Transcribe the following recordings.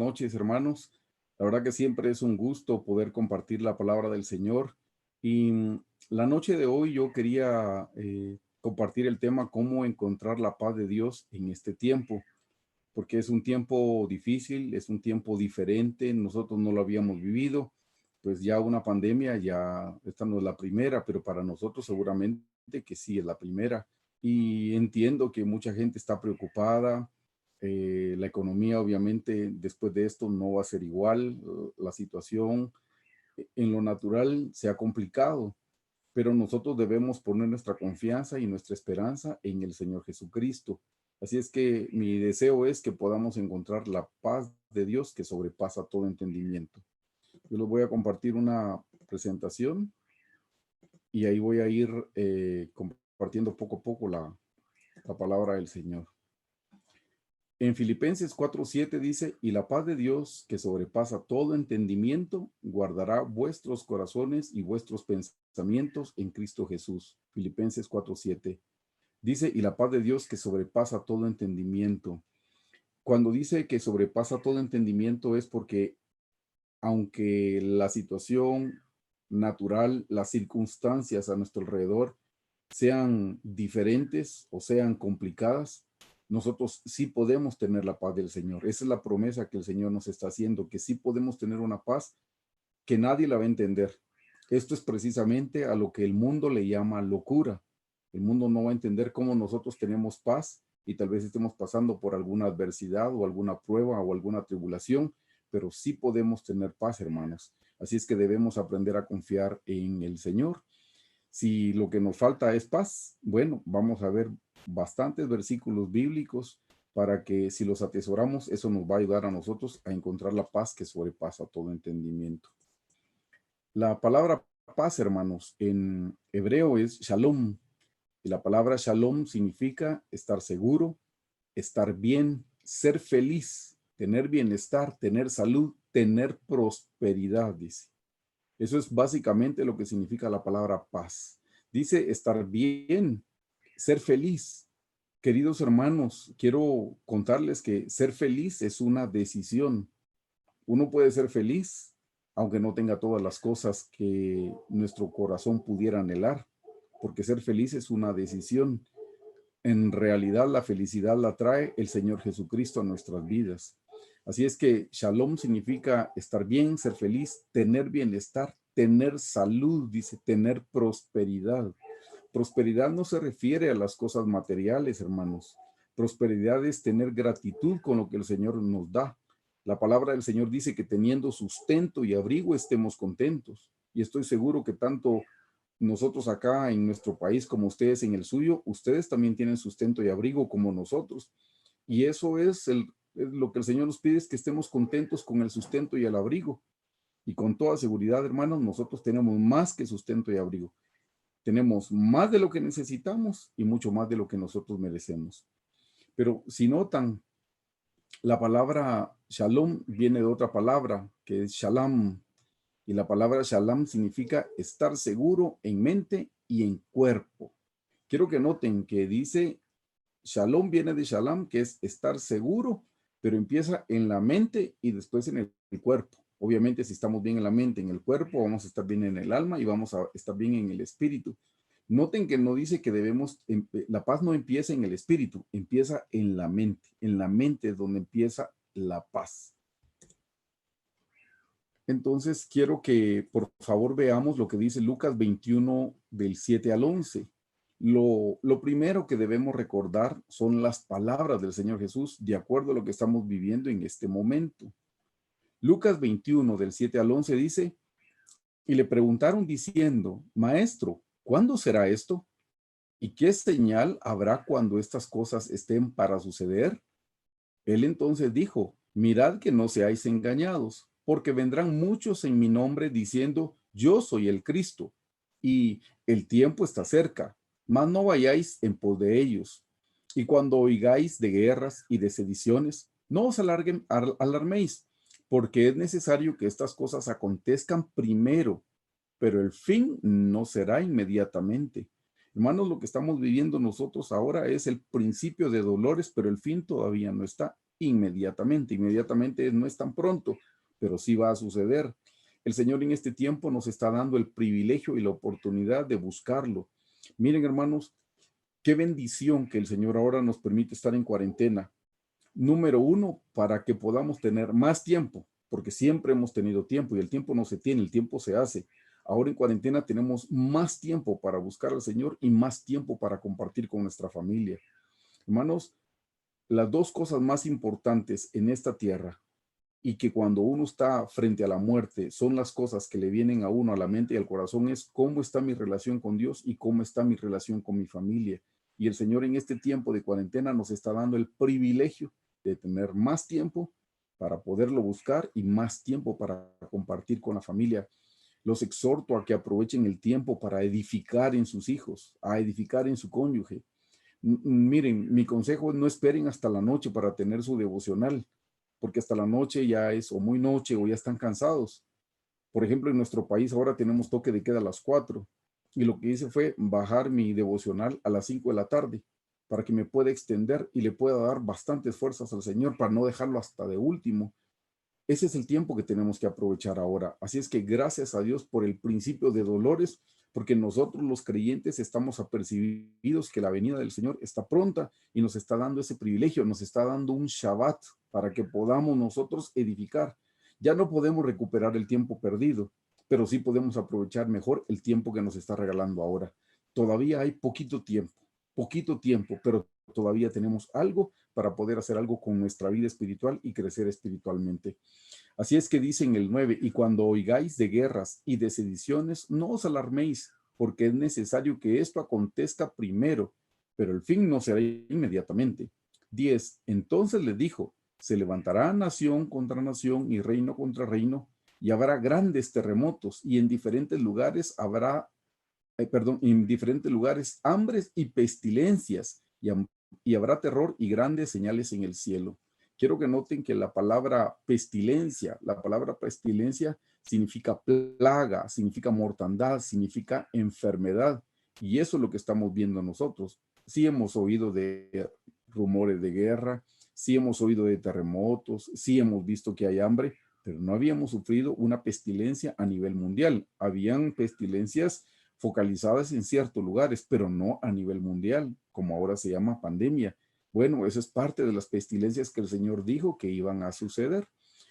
noches, hermanos. La verdad que siempre es un gusto poder compartir la palabra del Señor. Y la noche de hoy yo quería compartir el tema cómo encontrar la paz de Dios en este tiempo, porque es un tiempo difícil, es un tiempo diferente, nosotros no lo habíamos vivido, pues ya una pandemia, ya esta no es la primera, pero para nosotros seguramente que sí es la primera. Y entiendo que mucha gente está preocupada, la economía obviamente después de esto no va a ser igual, la situación en lo natural se ha complicado, pero nosotros debemos poner nuestra confianza y nuestra esperanza en el Señor Jesucristo. Así es que mi deseo es que podamos encontrar la paz de Dios que sobrepasa todo entendimiento. Yo les voy a compartir una presentación y ahí voy a ir compartiendo poco a poco la palabra del Señor. En Filipenses 4:7 dice, y la paz de Dios, que sobrepasa todo entendimiento, guardará vuestros corazones y vuestros pensamientos en Cristo Jesús. Filipenses 4:7. Dice, y la paz de Dios, que sobrepasa todo entendimiento. Cuando dice que sobrepasa todo entendimiento es porque aunque la situación natural, las circunstancias a nuestro alrededor sean diferentes o sean complicadas, nosotros sí podemos tener la paz del Señor. Esa es la promesa que el Señor nos está haciendo, que sí podemos tener una paz que nadie la va a entender. Esto es precisamente a lo que el mundo le llama locura. El mundo no va a entender cómo nosotros tenemos paz y tal vez estemos pasando por alguna adversidad o alguna prueba o alguna tribulación, pero sí podemos tener paz, hermanos. Así es que debemos aprender a confiar en el Señor. Si lo que nos falta es paz, bueno, vamos a ver bastantes versículos bíblicos para que si los atesoramos, eso nos va a ayudar a nosotros a encontrar la paz que sobrepasa todo entendimiento. La palabra paz, hermanos, en hebreo es shalom, y la palabra shalom significa estar seguro, estar bien, ser feliz, tener bienestar, tener salud, tener prosperidad, dice. Eso es básicamente lo que significa la palabra paz. Dice estar bien, ser feliz. Queridos hermanos, quiero contarles que ser feliz es una decisión. Uno puede ser feliz aunque no tenga todas las cosas que nuestro corazón pudiera anhelar, porque ser feliz es una decisión. En realidad la felicidad la trae el Señor Jesucristo a nuestras vidas. Así es que shalom significa estar bien, ser feliz, tener bienestar, tener salud, dice, tener prosperidad. Prosperidad no se refiere a las cosas materiales, hermanos. Prosperidad es tener gratitud con lo que el Señor nos da. La palabra del Señor dice que teniendo sustento y abrigo estemos contentos. Y estoy seguro que tanto nosotros acá en nuestro país como ustedes en el suyo, ustedes también tienen sustento y abrigo como nosotros. Y eso es lo que el Señor nos pide, es que estemos contentos con el sustento y el abrigo. Y con toda seguridad, hermanos, nosotros tenemos más que sustento y abrigo. Tenemos más de lo que necesitamos y mucho más de lo que nosotros merecemos. Pero si notan, la palabra shalom viene de otra palabra, que es shalom. Y la palabra shalom significa estar seguro en mente y en cuerpo. Quiero que noten que dice shalom viene de shalom, que es estar seguro, pero empieza en la mente y después en el cuerpo. Obviamente, si estamos bien en la mente, en el cuerpo, vamos a estar bien en el alma y vamos a estar bien en el espíritu. Noten que no dice que debemos, la paz no empieza en el espíritu, empieza en la mente. En la mente es donde empieza la paz. Entonces, quiero que por favor veamos lo que dice Lucas 21 del 7 al 11. Lo primero que debemos recordar son las palabras del Señor Jesús de acuerdo a lo que estamos viviendo en este momento. Lucas 21 del 7 al 11 dice, y le preguntaron diciendo, Maestro, ¿cuándo será esto? ¿Y qué señal habrá cuando estas cosas estén para suceder? Él entonces dijo, mirad que no seáis engañados, porque vendrán muchos en mi nombre diciendo, yo soy el Cristo, y el tiempo está cerca, mas no vayáis en pos de ellos. Y cuando oigáis de guerras y de sediciones, no os alarméis, porque es necesario que estas cosas acontezcan primero, pero el fin no será inmediatamente. Hermanos, lo que estamos viviendo nosotros ahora es el principio de dolores, pero el fin todavía no está. inmediatamente. Inmediatamente no es tan pronto, pero sí va a suceder. El Señor en este tiempo nos está dando el privilegio y la oportunidad de buscarlo. Miren, hermanos, qué bendición que el Señor ahora nos permite estar en cuarentena. Número uno, para que podamos tener más tiempo, porque siempre hemos tenido tiempo y el tiempo no se tiene, el tiempo se hace. Ahora en cuarentena tenemos más tiempo para buscar al Señor y más tiempo para compartir con nuestra familia. Hermanos, las dos cosas más importantes en esta tierra y que cuando uno está frente a la muerte son las cosas que le vienen a uno a la mente y al corazón es cómo está mi relación con Dios y cómo está mi relación con mi familia. Y el Señor en este tiempo de cuarentena nos está dando el privilegio de tener más tiempo para poderlo buscar y más tiempo para compartir con la familia. Los exhorto a que aprovechen el tiempo para edificar en sus hijos, a edificar en su cónyuge. Miren, mi consejo es no esperen hasta la noche para tener su devocional, porque hasta la noche ya es o muy noche o ya están cansados. Por ejemplo, en nuestro país ahora tenemos toque de queda a las 4 y lo que hice fue bajar mi devocional a las 5 de la tarde para que me pueda extender y le pueda dar bastantes fuerzas al Señor para no dejarlo hasta de último. Ese es el tiempo que tenemos que aprovechar ahora. Así es que gracias a Dios por el principio de dolores, porque nosotros los creyentes estamos apercibidos que la venida del Señor está pronta y nos está dando ese privilegio, nos está dando un Shabbat para que podamos nosotros edificar. Ya no podemos recuperar el tiempo perdido, pero sí podemos aprovechar mejor el tiempo que nos está regalando ahora. Todavía hay poquito tiempo, pero todavía tenemos algo para poder hacer algo con nuestra vida espiritual y crecer espiritualmente. Así es que dice en el 9, y cuando oigáis de guerras y de sediciones, no os alarméis, porque es necesario que esto acontezca primero, pero el fin no será inmediatamente. 10, entonces le dijo, se levantará nación contra nación y reino contra reino, y habrá grandes terremotos, y en diferentes lugares en diferentes lugares hambres y pestilencias, y habrá terror y grandes señales en el cielo. Quiero que noten que la palabra pestilencia significa plaga, significa mortandad, significa enfermedad. Y eso es lo que estamos viendo nosotros. Sí hemos oído de rumores de guerra, sí hemos oído de terremotos, sí hemos visto que hay hambre, pero no habíamos sufrido una pestilencia a nivel mundial. Habían pestilencias focalizadas en ciertos lugares, pero no a nivel mundial, como ahora se llama pandemia. Bueno, eso es parte de las pestilencias que el Señor dijo que iban a suceder.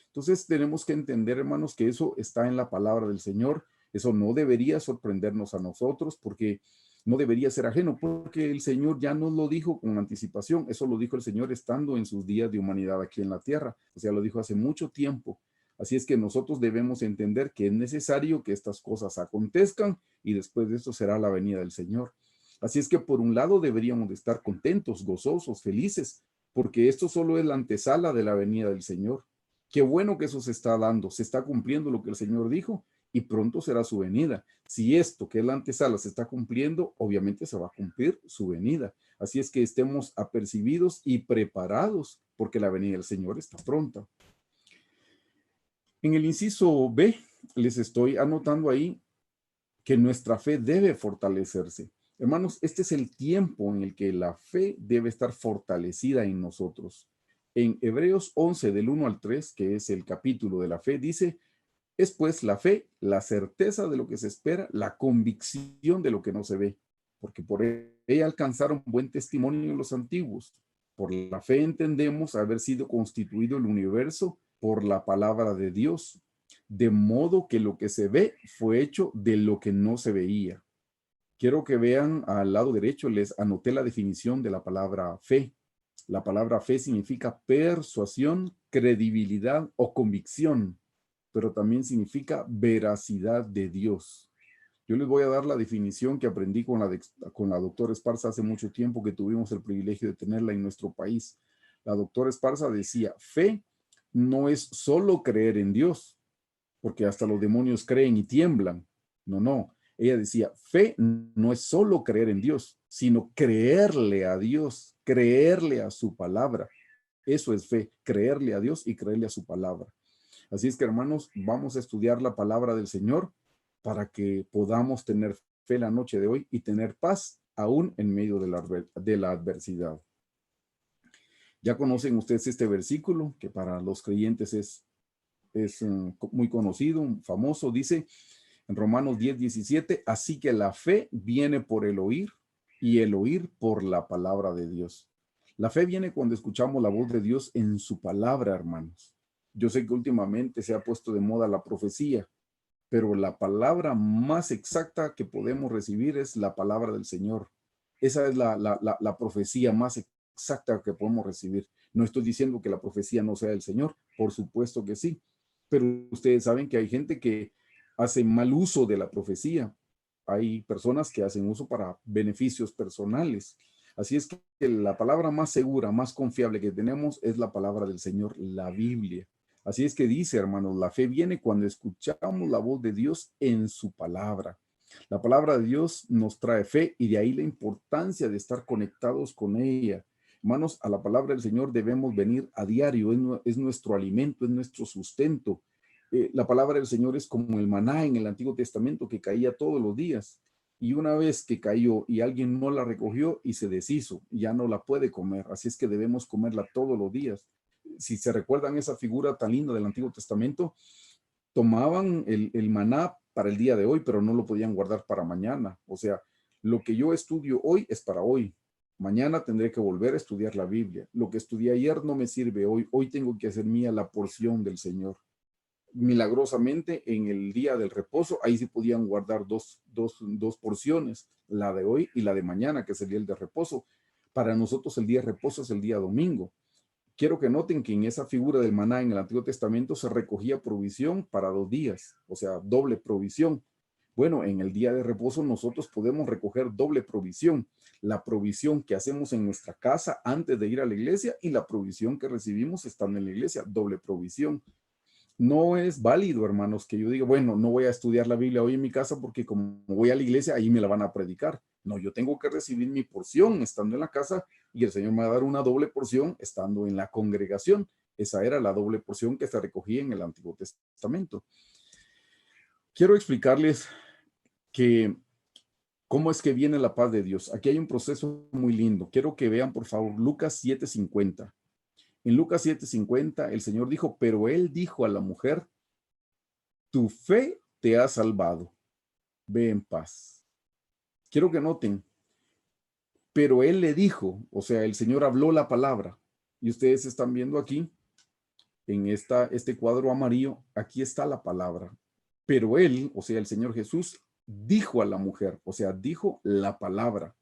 Entonces tenemos que entender, hermanos, que eso está en la palabra del Señor. Eso no debería sorprendernos a nosotros porque no debería ser ajeno, porque el Señor ya nos lo dijo con anticipación. Eso lo dijo el Señor estando en sus días de humanidad aquí en la tierra. O sea, lo dijo hace mucho tiempo. Así es que nosotros debemos entender que es necesario que estas cosas acontezcan y después de esto será la venida del Señor. Así es que por un lado deberíamos de estar contentos, gozosos, felices, porque esto solo es la antesala de la venida del Señor. Qué bueno que eso se está dando, se está cumpliendo lo que el Señor dijo y pronto será su venida. Si esto que es la antesala se está cumpliendo, obviamente se va a cumplir su venida. Así es que estemos apercibidos y preparados porque la venida del Señor está pronta. En el inciso B, les estoy anotando ahí que nuestra fe debe fortalecerse. Hermanos, este es el tiempo en el que la fe debe estar fortalecida en nosotros. En Hebreos 11, del 1 al 3, que es el capítulo de la fe, dice, es pues la fe, la certeza de lo que se espera, la convicción de lo que no se ve, porque por ella alcanzaron buen testimonio los antiguos. Por la fe entendemos haber sido constituido el universo por la palabra de Dios, de modo que lo que se ve fue hecho de lo que no se veía. Quiero que vean al lado derecho, les anoté la definición de la palabra fe. La palabra fe significa persuasión, credibilidad o convicción, pero también significa veracidad de Dios. Yo les voy a dar la definición que aprendí con la doctora Esparza hace mucho tiempo que tuvimos el privilegio de tenerla en nuestro país. La doctora Esparza decía, fe no es solo creer en Dios, porque hasta los demonios creen y tiemblan. No, no. Ella decía, fe no es solo creer en Dios, sino creerle a Dios, creerle a su palabra. Eso es fe, creerle a Dios y creerle a su palabra. Así es que, hermanos, vamos a estudiar la palabra del Señor para que podamos tener fe la noche de hoy y tener paz aún en medio de la adversidad. Ya conocen ustedes este versículo, que para los creyentes es muy conocido, famoso. Dice en Romanos 10:17, así que la fe viene por el oír y el oír por la palabra de Dios. La fe viene cuando escuchamos la voz de Dios en su palabra, hermanos. Yo sé que últimamente se ha puesto de moda la profecía, pero la palabra más exacta que podemos recibir es la palabra del Señor. Esa es la profecía más exacta que podemos recibir. No estoy diciendo que la profecía no sea del Señor, por supuesto que sí, pero ustedes saben que hay gente que hace mal uso de la profecía. Hay personas que hacen uso para beneficios personales. Así es que la palabra más segura, más confiable que tenemos es la palabra del Señor, la Biblia. Así es que dice, hermanos, la fe viene cuando escuchamos la voz de Dios en su palabra. La palabra de Dios nos trae fe y de ahí la importancia de estar conectados con ella. Hermanos, a la palabra del Señor debemos venir a diario, es nuestro alimento, es nuestro sustento. La palabra del Señor es como el maná en el Antiguo Testamento que caía todos los días. Y una vez que cayó y alguien no la recogió y se deshizo, ya no la puede comer. Así es que debemos comerla todos los días. Si se recuerdan esa figura tan linda del Antiguo Testamento, tomaban el maná para el día de hoy, pero no lo podían guardar para mañana. O sea, lo que yo estudio hoy es para hoy. Mañana tendré que volver a estudiar la Biblia. Lo que estudié ayer no me sirve hoy. Hoy tengo que hacer mía la porción del Señor. Milagrosamente, en el día del reposo, ahí se podían guardar dos porciones, la de hoy y la de mañana, que sería el de reposo. Para nosotros el día de reposo es el día domingo. Quiero que noten que en esa figura del maná en el Antiguo Testamento se recogía provisión para 2 días, o sea, doble provisión. Bueno, en el día de reposo nosotros podemos recoger doble provisión, la provisión que hacemos en nuestra casa antes de ir a la iglesia y la provisión que recibimos estando en la iglesia, doble provisión. No es válido, hermanos, que yo diga, bueno, no voy a estudiar la Biblia hoy en mi casa porque como voy a la iglesia, ahí me la van a predicar. No, yo tengo que recibir mi porción estando en la casa y el Señor me va a dar una doble porción estando en la congregación. Esa era la doble porción que se recogía en el Antiguo Testamento. Quiero explicarles que cómo es que viene la paz de Dios. Aquí hay un proceso muy lindo. Quiero que vean, por favor, Lucas 7:50. En Lucas 7:50, el Señor dijo, pero Él dijo a la mujer, tu fe te ha salvado, ve en paz. Quiero que noten, pero Él le dijo, o sea, el Señor habló la palabra, y ustedes están viendo aquí, en este cuadro amarillo, aquí está la palabra. Pero Él, o sea, el Señor Jesús, dijo a la mujer, o sea, dijo la palabra,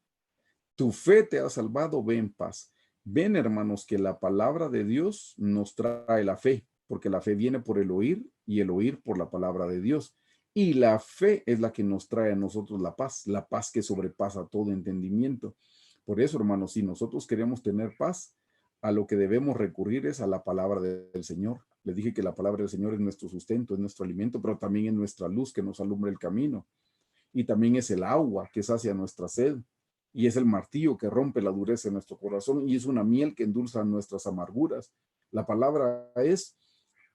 tu fe te ha salvado, ve en paz. Ven, hermanos, que la palabra de Dios nos trae la fe, porque la fe viene por el oír y el oír por la palabra de Dios. Y la fe es la que nos trae a nosotros la paz que sobrepasa todo entendimiento. Por eso, hermanos, si nosotros queremos tener paz, a lo que debemos recurrir es a la palabra del Señor. Les dije que la palabra del Señor es nuestro sustento, es nuestro alimento, pero también es nuestra luz que nos alumbra el camino. Y también es el agua que sacia nuestra sed. Y es el martillo que rompe la dureza de nuestro corazón y es una miel que endulza nuestras amarguras. La palabra es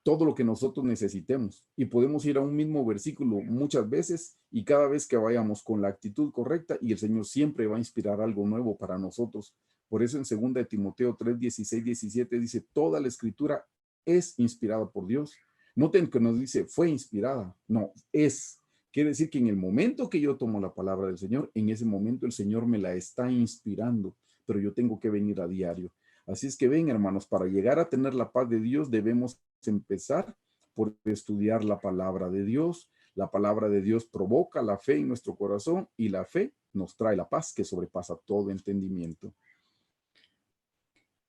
todo lo que nosotros necesitemos y podemos ir a un mismo versículo muchas veces y cada vez que vayamos con la actitud correcta y el Señor siempre va a inspirar algo nuevo para nosotros. Por eso en 2 de Timoteo 3, 16, 17 dice, toda la escritura es inspirada por Dios. Noten que nos dice, fue inspirada. No, es. Quiere decir que en el momento que yo tomo la palabra del Señor, en ese momento el Señor me la está inspirando, pero yo tengo que venir a diario. Así es que ven, hermanos, para llegar a tener la paz de Dios debemos empezar por estudiar la palabra de Dios. La palabra de Dios provoca la fe en nuestro corazón y la fe nos trae la paz que sobrepasa todo entendimiento.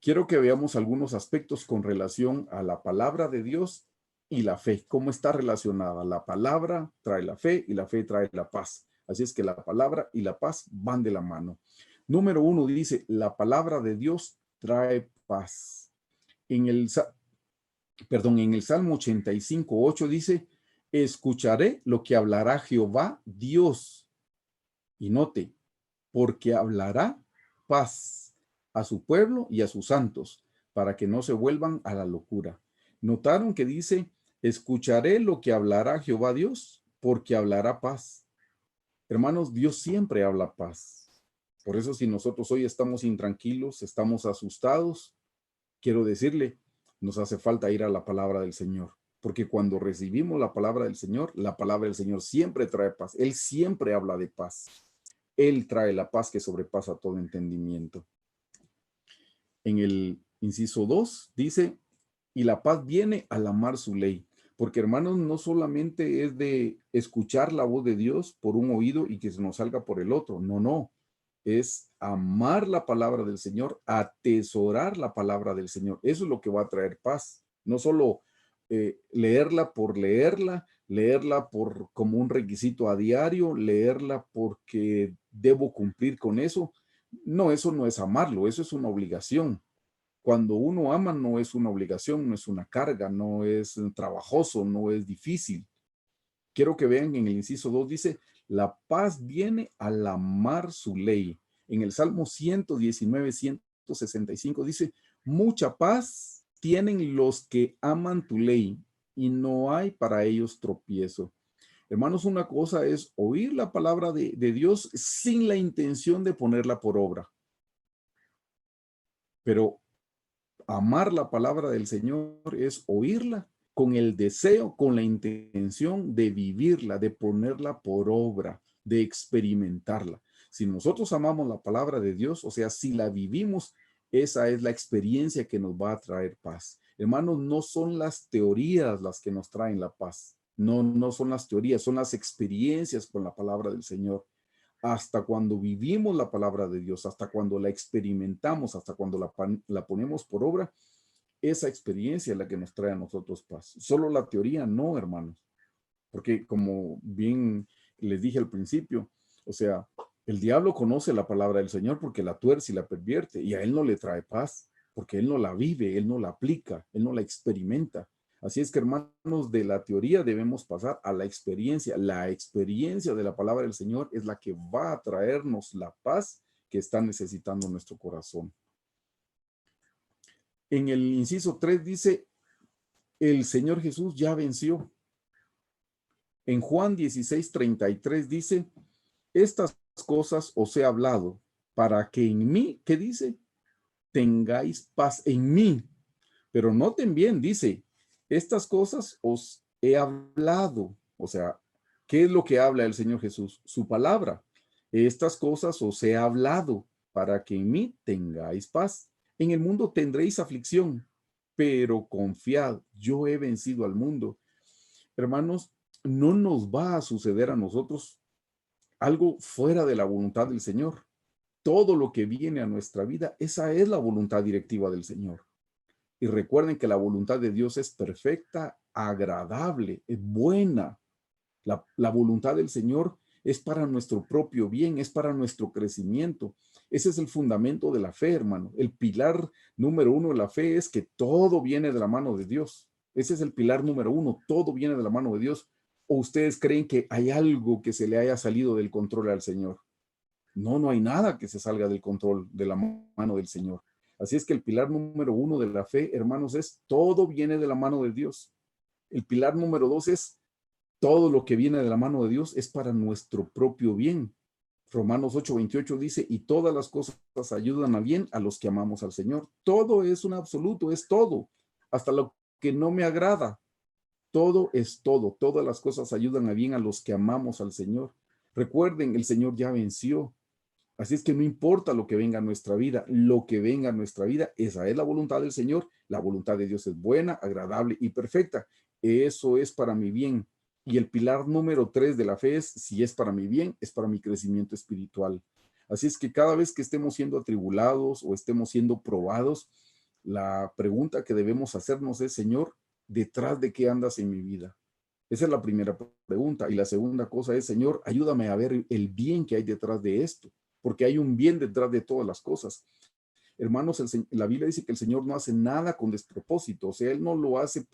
Quiero que veamos algunos aspectos con relación a la palabra de Dios y la fe. ¿Cómo está relacionada? La palabra trae la fe y la fe trae la paz. Así es que la palabra y la paz van de la mano. Número 1 dice, la palabra de Dios trae paz. En el Salmo 85:8 dice, escucharé lo que hablará Jehová Dios. Y note, porque hablará paz a su pueblo y a sus santos, para que no se vuelvan a la locura. ¿Notaron que dice, escucharé lo que hablará Jehová Dios, porque hablará paz? Hermanos, Dios siempre habla paz. Por eso si nosotros hoy estamos intranquilos, estamos asustados, quiero decirle, nos hace falta ir a la palabra del Señor, porque cuando recibimos la palabra del Señor siempre trae paz. Él siempre habla de paz. Él trae la paz que sobrepasa todo entendimiento. En el inciso 2 dice, y la paz viene al amar su ley. Porque hermanos, no solamente es de escuchar la voz de Dios por un oído y que se nos salga por el otro. No, no. Es amar la palabra del Señor, atesorar la palabra del Señor. Eso es lo que va a traer paz. No solo leerla por leerla, leerla por como un requisito a diario, leerla porque debo cumplir con eso. No, eso no es amarlo, eso es una obligación. Cuando uno ama no es una obligación, no es una carga, no es trabajoso, no es difícil. Quiero que vean en el inciso 2 dice, la paz viene al amar su ley. En el Salmo 119, 165 dice, mucha paz tienen los que aman tu ley y no hay para ellos tropiezo. Hermanos, una cosa es oír la palabra de Dios sin la intención de ponerla por obra, pero amar la palabra del Señor es oírla con el deseo, con la intención de vivirla, de ponerla por obra, de experimentarla. Si nosotros amamos la palabra de Dios, o sea, si la vivimos, esa es la experiencia que nos va a traer paz. Hermanos, no son las teorías las que nos traen la paz. No, no son las teorías, son las experiencias con la palabra del Señor. Hasta cuando vivimos la palabra de Dios, hasta cuando la experimentamos, hasta cuando la ponemos por obra, esa experiencia es la que nos trae a nosotros paz. Solo la teoría no, hermanos, porque como bien les dije al principio, o sea, el diablo conoce la palabra del Señor porque la tuerce y la pervierte y a él no le trae paz, porque él no la vive, él no la aplica, él no la experimenta. Así es que, hermanos, de la teoría debemos pasar a la experiencia. La experiencia de la palabra del Señor es la que va a traernos la paz que está necesitando nuestro corazón. En el inciso 3 dice, el Señor Jesús ya venció. En Juan 16:33 dice, estas cosas os he hablado para que en mí, ¿qué dice? Tengáis paz en mí. Pero noten bien, dice, estas cosas os he hablado. O sea, ¿qué es lo que habla el Señor Jesús? Su palabra. Estas cosas os he hablado para que en mí tengáis paz. En el mundo tendréis aflicción, pero confiad, yo he vencido al mundo. Hermanos, no nos va a suceder a nosotros algo fuera de la voluntad del Señor. Todo lo que viene a nuestra vida, esa es la voluntad directiva del Señor. Y recuerden que la voluntad de Dios es perfecta, agradable, es buena. La voluntad del Señor es para nuestro propio bien, es para nuestro crecimiento. Ese es el fundamento de la fe, hermano. El pilar número uno de la fe es que todo viene de la mano de Dios. Ese es el pilar número uno, todo viene de la mano de Dios. ¿O ustedes creen que hay algo que se le haya salido del control al Señor? No, no hay nada que se salga del control de la mano del Señor. Así es que el pilar número uno de la fe, hermanos, es todo viene de la mano de Dios. El pilar número dos es todo lo que viene de la mano de Dios es para nuestro propio bien. Romanos 8:28 dice, y todas las cosas ayudan a bien a los que amamos al Señor. Todo es un absoluto, es todo, hasta lo que no me agrada. Todo es todo, todas las cosas ayudan a bien a los que amamos al Señor. Recuerden, el Señor ya venció. Así es que no importa lo que venga a nuestra vida, lo que venga a nuestra vida, esa es la voluntad del Señor. La voluntad de Dios es buena, agradable y perfecta. Eso es para mi bien. Y el pilar número 3 de la fe es, si es para mi bien, es para mi crecimiento espiritual. Así es que cada vez que estemos siendo atribulados o estemos siendo probados, la pregunta que debemos hacernos es, Señor, ¿detrás de qué andas en mi vida? Esa es la primera pregunta. Y la segunda cosa es, Señor, ayúdame a ver el bien que hay detrás de esto, porque hay un bien detrás de todas las cosas. Hermanos, la Biblia dice que el Señor no hace nada con despropósito, o sea, Él no lo hace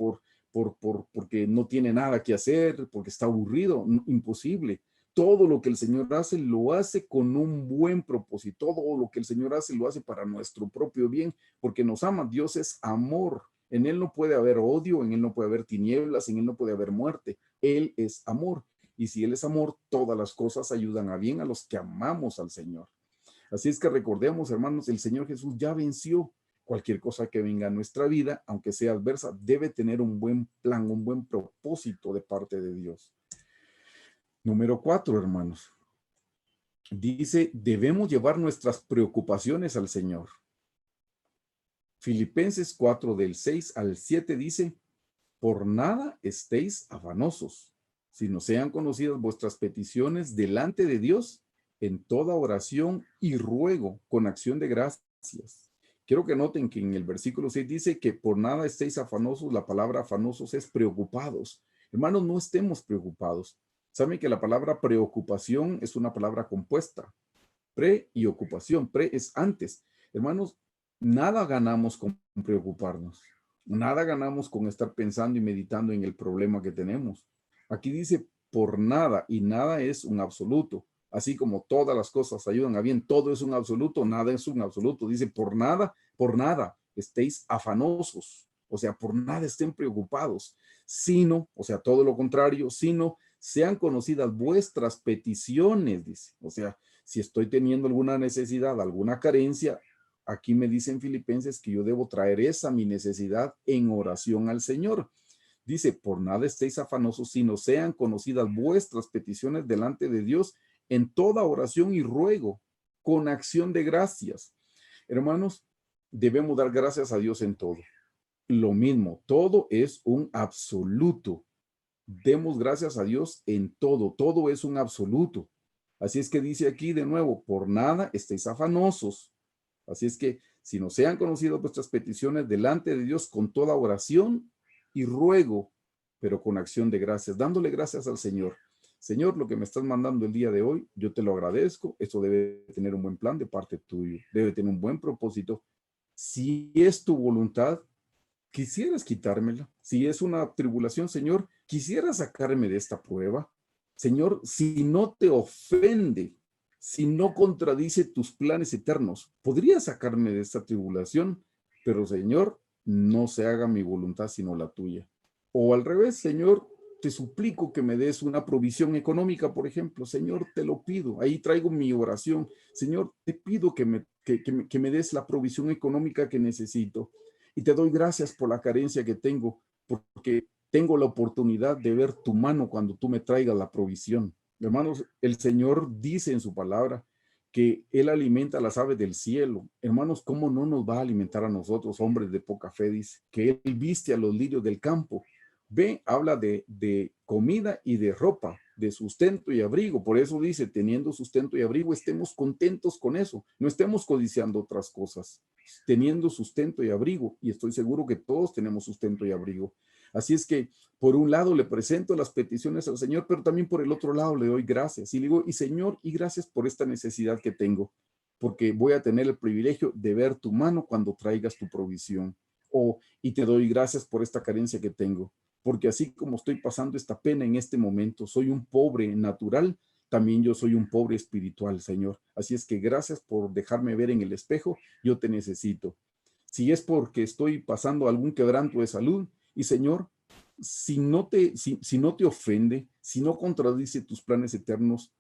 porque no tiene nada que hacer, porque está aburrido, imposible. Todo lo que el Señor hace, lo hace con un buen propósito. Todo lo que el Señor hace, lo hace para nuestro propio bien, porque nos ama. Dios es amor. En Él no puede haber odio, en Él no puede haber tinieblas, en Él no puede haber muerte. Él es amor. Y si Él es amor, todas las cosas ayudan a bien a los que amamos al Señor. Así es que recordemos, hermanos, el Señor Jesús ya venció. Cualquier cosa que venga a nuestra vida, aunque sea adversa, debe tener un buen plan, un buen propósito de parte de Dios. Número 4, hermanos. Dice, debemos llevar nuestras preocupaciones al Señor. Filipenses 4 del 6 al 7 dice, por nada estéis afanosos, sino sean conocidas vuestras peticiones delante de Dios en toda oración y ruego con acción de gracias. Quiero que noten que en el versículo 6 dice que por nada estéis afanosos. La palabra afanosos es preocupados. Hermanos, no estemos preocupados. Saben que la palabra preocupación es una palabra compuesta. Pre y ocupación. Pre es antes. Hermanos, nada ganamos con preocuparnos. Nada ganamos con estar pensando y meditando en el problema que tenemos. Aquí dice por nada, y nada es un absoluto. Así como todas las cosas ayudan a bien, todo es un absoluto, nada es un absoluto. Dice por nada, estéis afanosos. O sea, por nada estén preocupados, sino, o sea, todo lo contrario, sino sean conocidas vuestras peticiones, dice. O sea, si estoy teniendo alguna necesidad, alguna carencia, aquí me dicen Filipenses que yo debo traer esa mi necesidad en oración al Señor. Dice, por nada estéis afanosos, sino sean conocidas vuestras peticiones delante de Dios en toda oración y ruego, con acción de gracias. Hermanos, debemos dar gracias a Dios en todo. Lo mismo, todo es un absoluto. Demos gracias a Dios en todo, todo es un absoluto. Así es que dice aquí de nuevo, por nada estéis afanosos. Así es que si no sean conocidas vuestras peticiones delante de Dios con toda oración y ruego, pero con acción de gracias, dándole gracias al Señor. Señor, lo que me estás mandando el día de hoy, yo te lo agradezco. Esto debe tener un buen plan de parte tuyo, debe tener un buen propósito. Si es tu voluntad, quisieras quitármela. Si es una tribulación, Señor, quisieras sacarme de esta prueba. Señor, si no te ofende, si no contradice tus planes eternos, podría sacarme de esta tribulación, pero Señor, no se haga mi voluntad sino la tuya. O al revés, Señor, te suplico que me des una provisión económica, por ejemplo. Señor, te lo pido. Ahí traigo mi oración. Señor, te pido que me des la provisión económica que necesito. Y te doy gracias por la carencia que tengo, porque tengo la oportunidad de ver tu mano cuando tú me traigas la provisión. Hermanos, el Señor dice en su palabra que Él alimenta a las aves del cielo. Hermanos, ¿cómo no nos va a alimentar a nosotros, hombres de poca fe? Dice que Él viste a los lirios del campo. Ve, habla de comida y de ropa, de sustento y abrigo. Por eso dice, teniendo sustento y abrigo, estemos contentos con eso. No estemos codiciando otras cosas. Teniendo sustento y abrigo, y estoy seguro que todos tenemos sustento y abrigo. Así es que, por un lado, le presento las peticiones al Señor, pero también por el otro lado le doy gracias. Y le digo, y Señor, y gracias por esta necesidad que tengo, porque voy a tener el privilegio de ver tu mano cuando traigas tu provisión. Y te doy gracias por esta carencia que tengo, porque así como estoy pasando esta pena en este momento, soy un pobre natural, también yo soy un pobre espiritual, Señor. Así es que gracias por dejarme ver en el espejo, yo te necesito. Si es porque estoy pasando algún quebranto de salud, y Señor, si no te ofende, si no contradice tus planes eternos,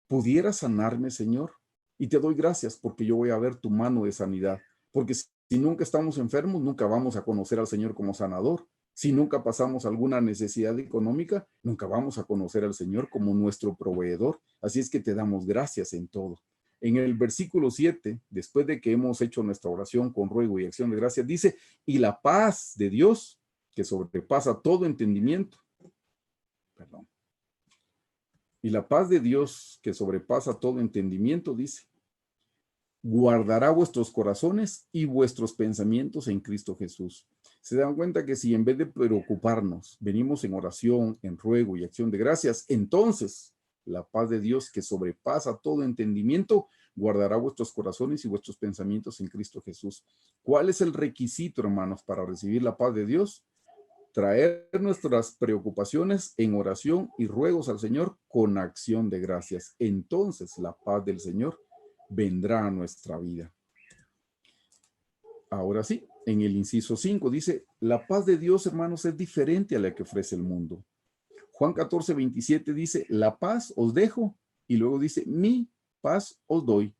¿pudieras sanarme, Señor? Y te doy gracias porque yo voy a ver tu mano de sanidad, porque si nunca estamos enfermos, nunca vamos a conocer al Señor como sanador. Si nunca pasamos alguna necesidad económica, nunca vamos a conocer al Señor como nuestro proveedor. Así es que te damos gracias en todo. En el versículo 7, después de que hemos hecho nuestra oración con ruego y acción de gracias, dice, y la paz de Dios, que sobrepasa todo entendimiento, perdón, y la paz de Dios, que sobrepasa todo entendimiento, dice, guardará vuestros corazones y vuestros pensamientos en Cristo Jesús. Se dan cuenta que si en vez de preocuparnos, venimos en oración, en ruego y acción de gracias, entonces la paz de Dios que sobrepasa todo entendimiento, guardará vuestros corazones y vuestros pensamientos en Cristo Jesús. ¿Cuál es el requisito, hermanos, para recibir la paz de Dios? Traer nuestras preocupaciones en oración y ruegos al Señor con acción de gracias. Entonces la paz del Señor vendrá a nuestra vida. Ahora sí, en el inciso 5 dice, la paz de Dios, hermanos, es diferente a la que ofrece el mundo. Juan 14:27 dice, la paz os dejo, y luego dice, mi paz os doy.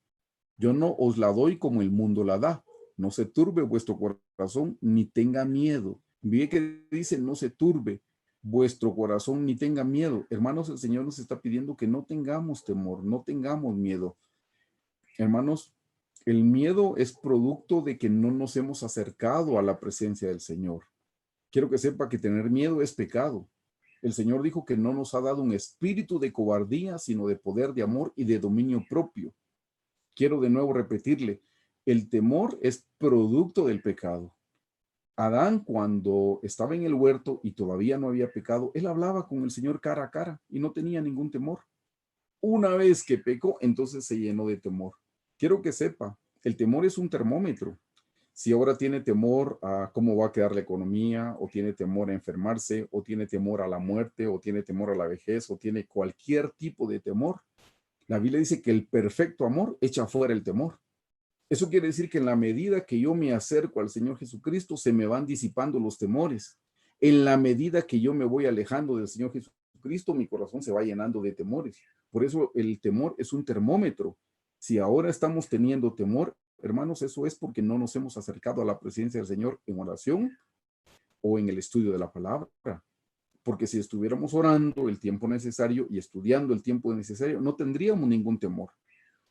Yo no os la doy como el mundo la da. no se turbe vuestro corazón ni tenga miedo. Ve que dice, no se turbe vuestro corazón ni tenga miedo. Hermanos, el Señor nos está pidiendo que no tengamos temor, no tengamos miedo. Hermanos, el miedo es producto de que no nos hemos acercado a la presencia del Señor. Quiero que sepa que tener miedo es pecado. El Señor dijo que no nos ha dado un espíritu de cobardía, sino de poder, de amor y de dominio propio. Quiero de nuevo repetirle, el temor es producto del pecado. Adán, cuando estaba en el huerto y todavía no había pecado, él hablaba con el Señor cara a cara y no tenía ningún temor. Una vez que pecó, entonces se llenó de temor. Quiero que sepa, el temor es un termómetro. Si ahora tiene temor a cómo va a quedar la economía, o tiene temor a enfermarse, o tiene temor a la muerte, o tiene temor a la vejez, o tiene cualquier tipo de temor, la Biblia dice que el perfecto amor echa fuera el temor. Eso quiere decir que en la medida que yo me acerco al Señor Jesucristo, se me van disipando los temores. En la medida que yo me voy alejando del Señor Jesucristo, mi corazón se va llenando de temores. Por eso el temor es un termómetro. Si ahora estamos teniendo temor, hermanos, eso es porque no nos hemos acercado a la presencia del Señor en oración o en el estudio de la palabra. Porque si estuviéramos orando el tiempo necesario y estudiando el tiempo necesario, no tendríamos ningún temor.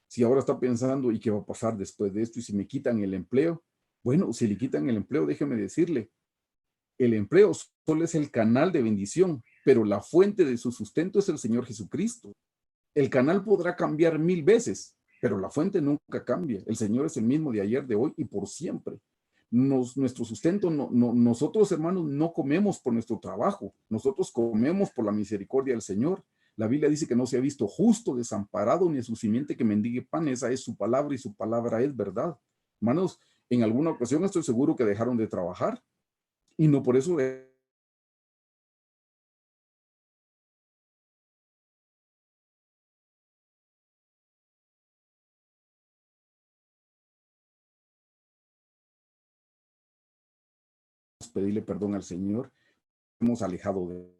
Si ahora está pensando, ¿y qué va a pasar después de esto? ¿Y si me quitan el empleo? Bueno, si le quitan el empleo, déjeme decirle, el empleo solo es el canal de bendición, pero la fuente de su sustento es el Señor Jesucristo. El canal podrá cambiar 1000 veces, pero la fuente nunca cambia. El Señor es el mismo de ayer, de hoy y por siempre. Nuestro sustento, nosotros hermanos no comemos por nuestro trabajo, nosotros comemos por la misericordia del Señor. La Biblia dice que no se ha visto justo, desamparado, ni a su simiente que mendigue pan. Esa es su palabra y su palabra es verdad. Hermanos, en alguna ocasión estoy seguro que dejaron de trabajar y no por eso pedirle perdón al Señor, hemos alejado de él.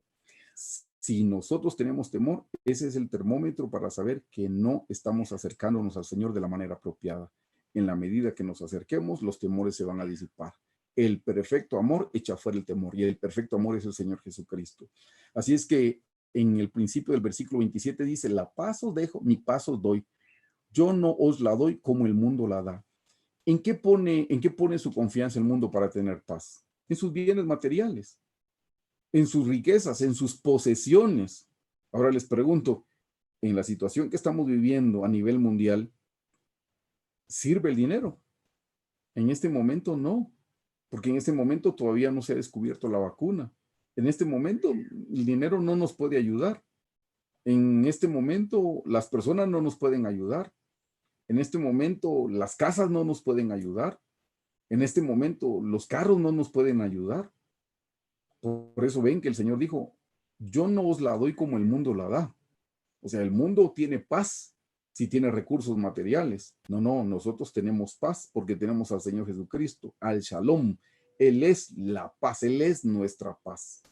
Si nosotros tenemos temor, ese es el termómetro para saber que no estamos acercándonos al Señor de la manera apropiada. En la medida que nos acerquemos, los temores se van a disipar. El perfecto amor echa fuera el temor y el perfecto amor es el Señor Jesucristo. Así es que en el principio del versículo 27 dice, la paz os dejo, mi paz os doy. Yo no os la doy como el mundo la da. En qué pone su confianza el mundo para tener paz? En sus bienes materiales, en sus riquezas, en sus posesiones. Ahora les pregunto, en la situación que estamos viviendo a nivel mundial, ¿sirve el dinero? En este momento no, porque en este momento todavía no se ha descubierto la vacuna. En este momento el dinero no nos puede ayudar. En este momento las personas no nos pueden ayudar. En este momento las casas no nos pueden ayudar. En este momento los carros no nos pueden ayudar. Por eso ven que el Señor dijo, yo no os la doy como el mundo la da. O sea, el mundo tiene paz si tiene recursos materiales. No, no, nosotros tenemos paz porque tenemos al Señor Jesucristo, al Shalom. Él es la paz, Él es nuestra paz.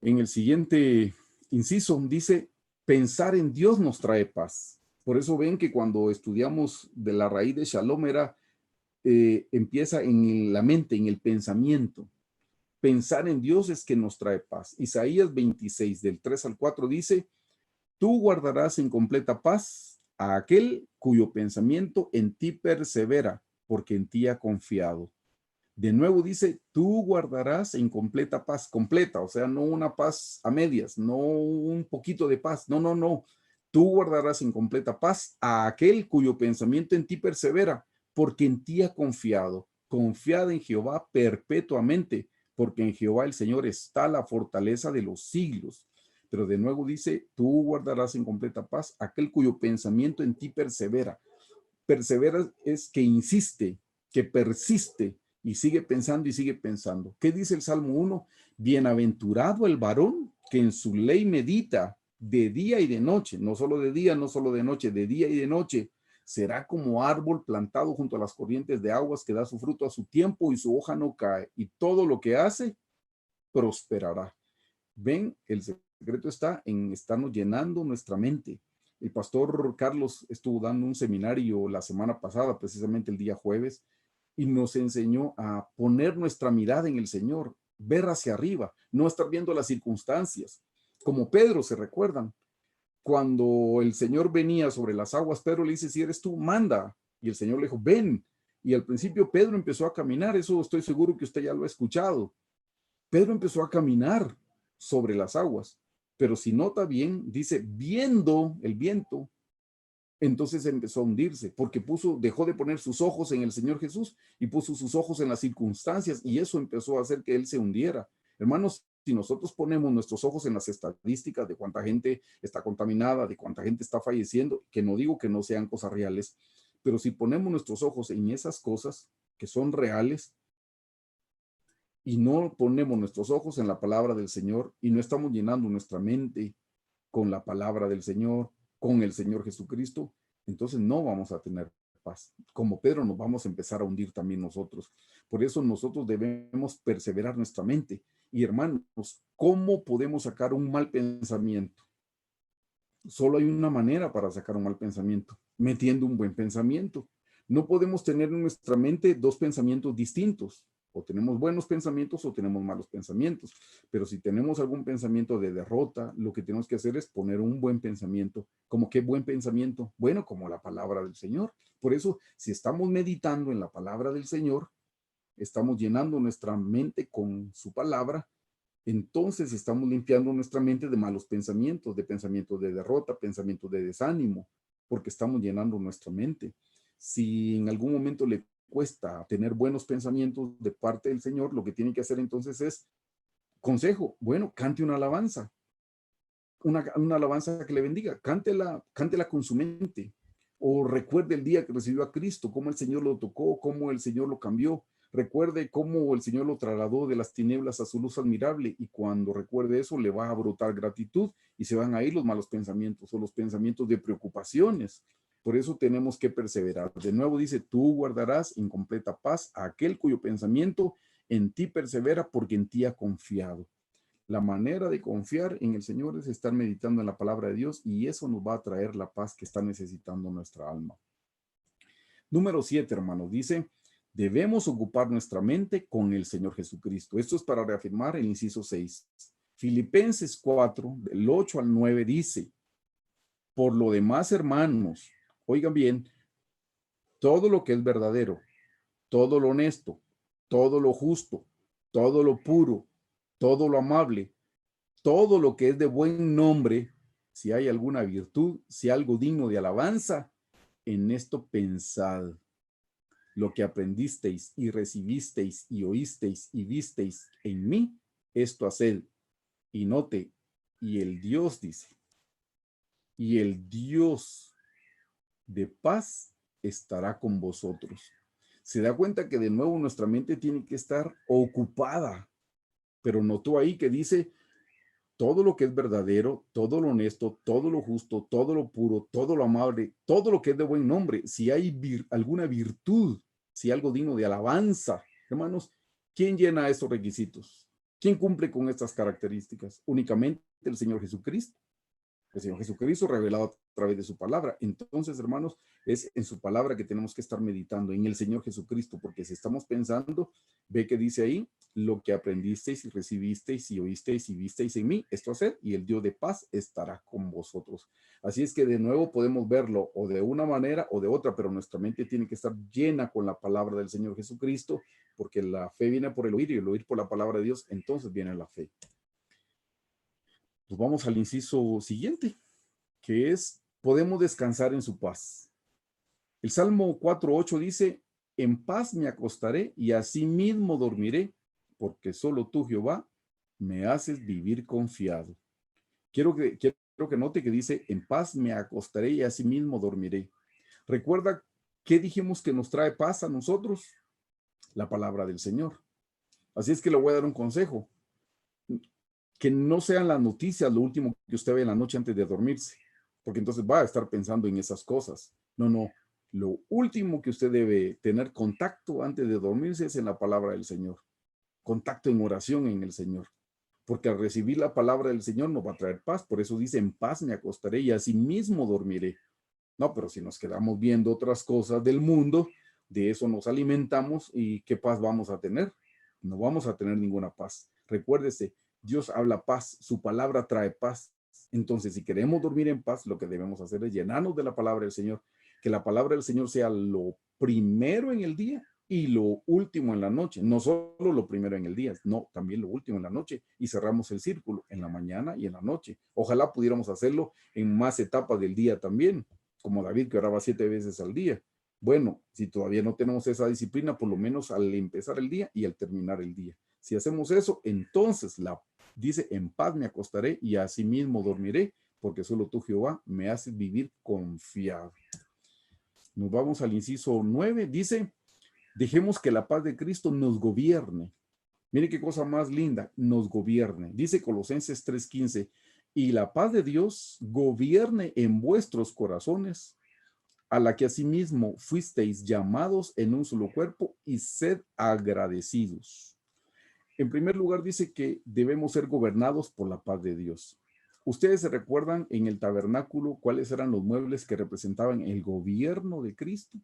En el siguiente inciso dice, pensar en Dios nos trae paz. Por eso ven que cuando estudiamos de la raíz de Shalom empieza en la mente, en el pensamiento. Pensar en Dios es que nos trae paz. Isaías 26, del 3 al 4 dice, tú guardarás en completa paz a aquel cuyo pensamiento en ti persevera, porque en ti ha confiado. De nuevo dice, tú guardarás en completa paz, completa, o sea, no una paz a medias, no un poquito de paz, no, no, no. Tú guardarás en completa paz a aquel cuyo pensamiento en ti persevera, porque en ti ha confiado. Confiad en Jehová perpetuamente, porque en Jehová el Señor está la fortaleza de los siglos. Pero de nuevo dice, tú guardarás en completa paz a aquel cuyo pensamiento en ti persevera. Persevera es que insiste, que persiste y sigue pensando y sigue pensando. ¿Qué dice el Salmo 1? Bienaventurado el varón que en su ley medita de día y de noche, no solo de día, no solo de noche, de día y de noche. Será como árbol plantado junto a las corrientes de aguas que da su fruto a su tiempo y su hoja no cae, y todo lo que hace prosperará. Ven, el secreto está en estarnos llenando nuestra mente, El pastor Carlos estuvo dando un seminario la semana pasada, precisamente el día jueves, y nos enseñó a poner nuestra mirada en el Señor, ver hacia arriba, no estar viendo las circunstancias. Como Pedro, ¿se recuerdan? Cuando el Señor venía sobre las aguas, Pedro le dice, si eres tú, manda. Y el Señor le dijo, ven. Y al principio Pedro empezó a caminar, eso estoy seguro que usted ya lo ha escuchado. Pedro empezó a caminar sobre las aguas, pero si nota bien, dice, viendo el viento, entonces empezó a hundirse, porque dejó de poner sus ojos en el Señor Jesús y puso sus ojos en las circunstancias, y eso empezó a hacer que él se hundiera. Hermanos, si nosotros ponemos nuestros ojos en las estadísticas de cuánta gente está contaminada, de cuánta gente está falleciendo, que no digo que no sean cosas reales, pero si ponemos nuestros ojos en esas cosas que son reales y no ponemos nuestros ojos en la palabra del Señor y no estamos llenando nuestra mente con la palabra del Señor, con el Señor Jesucristo, entonces no vamos a tener paz. Como Pedro nos vamos a empezar a hundir también nosotros. Por eso nosotros debemos perseverar nuestra mente. Y hermanos, ¿cómo podemos sacar un mal pensamiento? Solo hay una manera para sacar un mal pensamiento, metiendo un buen pensamiento. No podemos tener en nuestra mente dos pensamientos distintos. O tenemos buenos pensamientos o tenemos malos pensamientos. Pero si tenemos algún pensamiento de derrota, lo que tenemos que hacer es poner un buen pensamiento. ¿Cómo qué buen pensamiento? Bueno, como la palabra del Señor. Por eso, si estamos meditando en la palabra del Señor, estamos llenando nuestra mente con su palabra, entonces estamos limpiando nuestra mente de malos pensamientos, de pensamientos de derrota, pensamientos de desánimo, porque estamos llenando nuestra mente. Si en algún momento le cuesta tener buenos pensamientos de parte del Señor, lo que tiene que hacer entonces es, consejo, bueno, cante una alabanza, una alabanza que le bendiga, cántela con su mente, o recuerde el día que recibió a Cristo, cómo el Señor lo tocó, cómo el Señor lo cambió. Recuerde cómo el Señor lo trasladó de las tinieblas a su luz admirable, y cuando recuerde eso le va a brotar gratitud y se van a ir los malos pensamientos o los pensamientos de preocupaciones. Por eso tenemos que perseverar. De nuevo dice, tú guardarás en completa paz a aquel cuyo pensamiento en ti persevera porque en ti ha confiado. La manera de confiar en el Señor es estar meditando en la palabra de Dios, y eso nos va a traer la paz que está necesitando nuestra alma. Número 7, hermanos, dice, debemos ocupar nuestra mente con el Señor Jesucristo. Esto es para reafirmar el inciso 6. Filipenses 4, del 8 al 9 dice, por lo demás, hermanos, oigan bien, todo lo que es verdadero, todo lo honesto, todo lo justo, todo lo puro, todo lo amable, todo lo que es de buen nombre, si hay alguna virtud, si algo digno de alabanza, en esto pensad. Lo que aprendisteis y recibisteis y oísteis y visteis en mí, esto haced. Y note, y el Dios dice, y el Dios de paz estará con vosotros. Se da cuenta que de nuevo nuestra mente tiene que estar ocupada, pero notó ahí que dice, todo lo que es verdadero, todo lo honesto, todo lo justo, todo lo puro, todo lo amable, todo lo que es de buen nombre, si hay alguna virtud, si algo digno de alabanza, hermanos, ¿quién llena estos requisitos? ¿Quién cumple con estas características? Únicamente el Señor Jesucristo. El Señor Jesucristo revelado a través de su palabra. Entonces, hermanos, es en su palabra que tenemos que estar meditando, en el Señor Jesucristo, porque si estamos pensando, ve que dice ahí, lo que aprendisteis y recibisteis y oísteis y visteis en mí, esto hacer, y el Dios de paz estará con vosotros. Así es que de nuevo podemos verlo o de una manera o de otra, pero nuestra mente tiene que estar llena con la palabra del Señor Jesucristo, porque la fe viene por el oír y el oír por la palabra de Dios, entonces viene la fe. Pues vamos al inciso siguiente, que es, podemos descansar en su paz. El Salmo 4:8 dice, en paz me acostaré y asimismo dormiré, porque solo tú, Jehová, me haces vivir confiado. Quiero que note que dice, en paz me acostaré y asimismo dormiré. Recuerda, ¿qué dijimos que nos trae paz a nosotros? La palabra del Señor. Así es que le voy a dar un consejo. Que no sean las noticias lo último que usted ve en la noche antes de dormirse, porque entonces va a estar pensando en esas cosas. No, no. Lo último que usted debe tener contacto antes de dormirse es en la palabra del Señor. Contacto en oración en el Señor. porque al recibir la palabra del Señor nos va a traer paz. Por eso dice, en paz me acostaré y asimismo dormiré. No, pero si nos quedamos viendo otras cosas del mundo, de eso nos alimentamos y ¿qué paz vamos a tener? No vamos a tener ninguna paz. Recuérdese, Dios habla paz, su palabra trae paz. Entonces, si queremos dormir en paz, lo que debemos hacer es llenarnos de la palabra del Señor, que la palabra del Señor sea lo primero en el día y lo último en la noche. No solo lo primero en el día, no, también lo último en la noche. Y cerramos el círculo en la mañana y en la noche. Ojalá pudiéramos hacerlo en más etapas del día también, como David, que oraba 7 veces al día. Bueno, si todavía no tenemos esa disciplina, por lo menos al empezar el día y al terminar el día. Si hacemos eso, entonces dice, en paz me acostaré y asimismo dormiré, porque solo tú, Jehová, me haces vivir confiado. Nos vamos al inciso 9, dice, dejemos que la paz de Cristo nos gobierne. Mire qué cosa más linda, nos gobierne. Dice Colosenses 3:15, y la paz de Dios gobierne en vuestros corazones, a la que asimismo fuisteis llamados en un solo cuerpo, y sed agradecidos. En primer lugar, dice que debemos ser gobernados por la paz de Dios. Ustedes se recuerdan en el tabernáculo cuáles eran los muebles que representaban el gobierno de Cristo.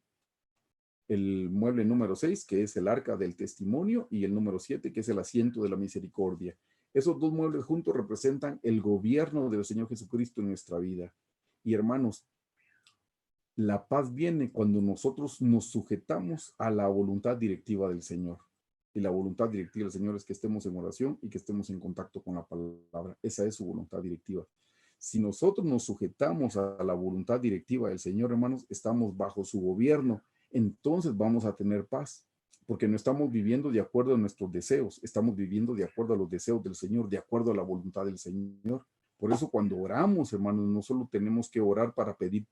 El mueble número 6, que es el arca del testimonio, y el número 7, que es el asiento de la misericordia. Esos dos muebles juntos representan el gobierno del Señor Jesucristo en nuestra vida. Y hermanos, la paz viene cuando nosotros nos sujetamos a la voluntad directiva del Señor. Y la voluntad directiva del Señor es que estemos en oración y que estemos en contacto con la palabra. Esa es su voluntad directiva. Si nosotros nos sujetamos a la voluntad directiva del Señor, hermanos, estamos bajo su gobierno, entonces vamos a tener paz, porque no estamos viviendo de acuerdo a nuestros deseos, estamos viviendo de acuerdo a los deseos del Señor, de acuerdo a la voluntad del Señor. Por eso cuando oramos, hermanos, no solo tenemos que orar para pedir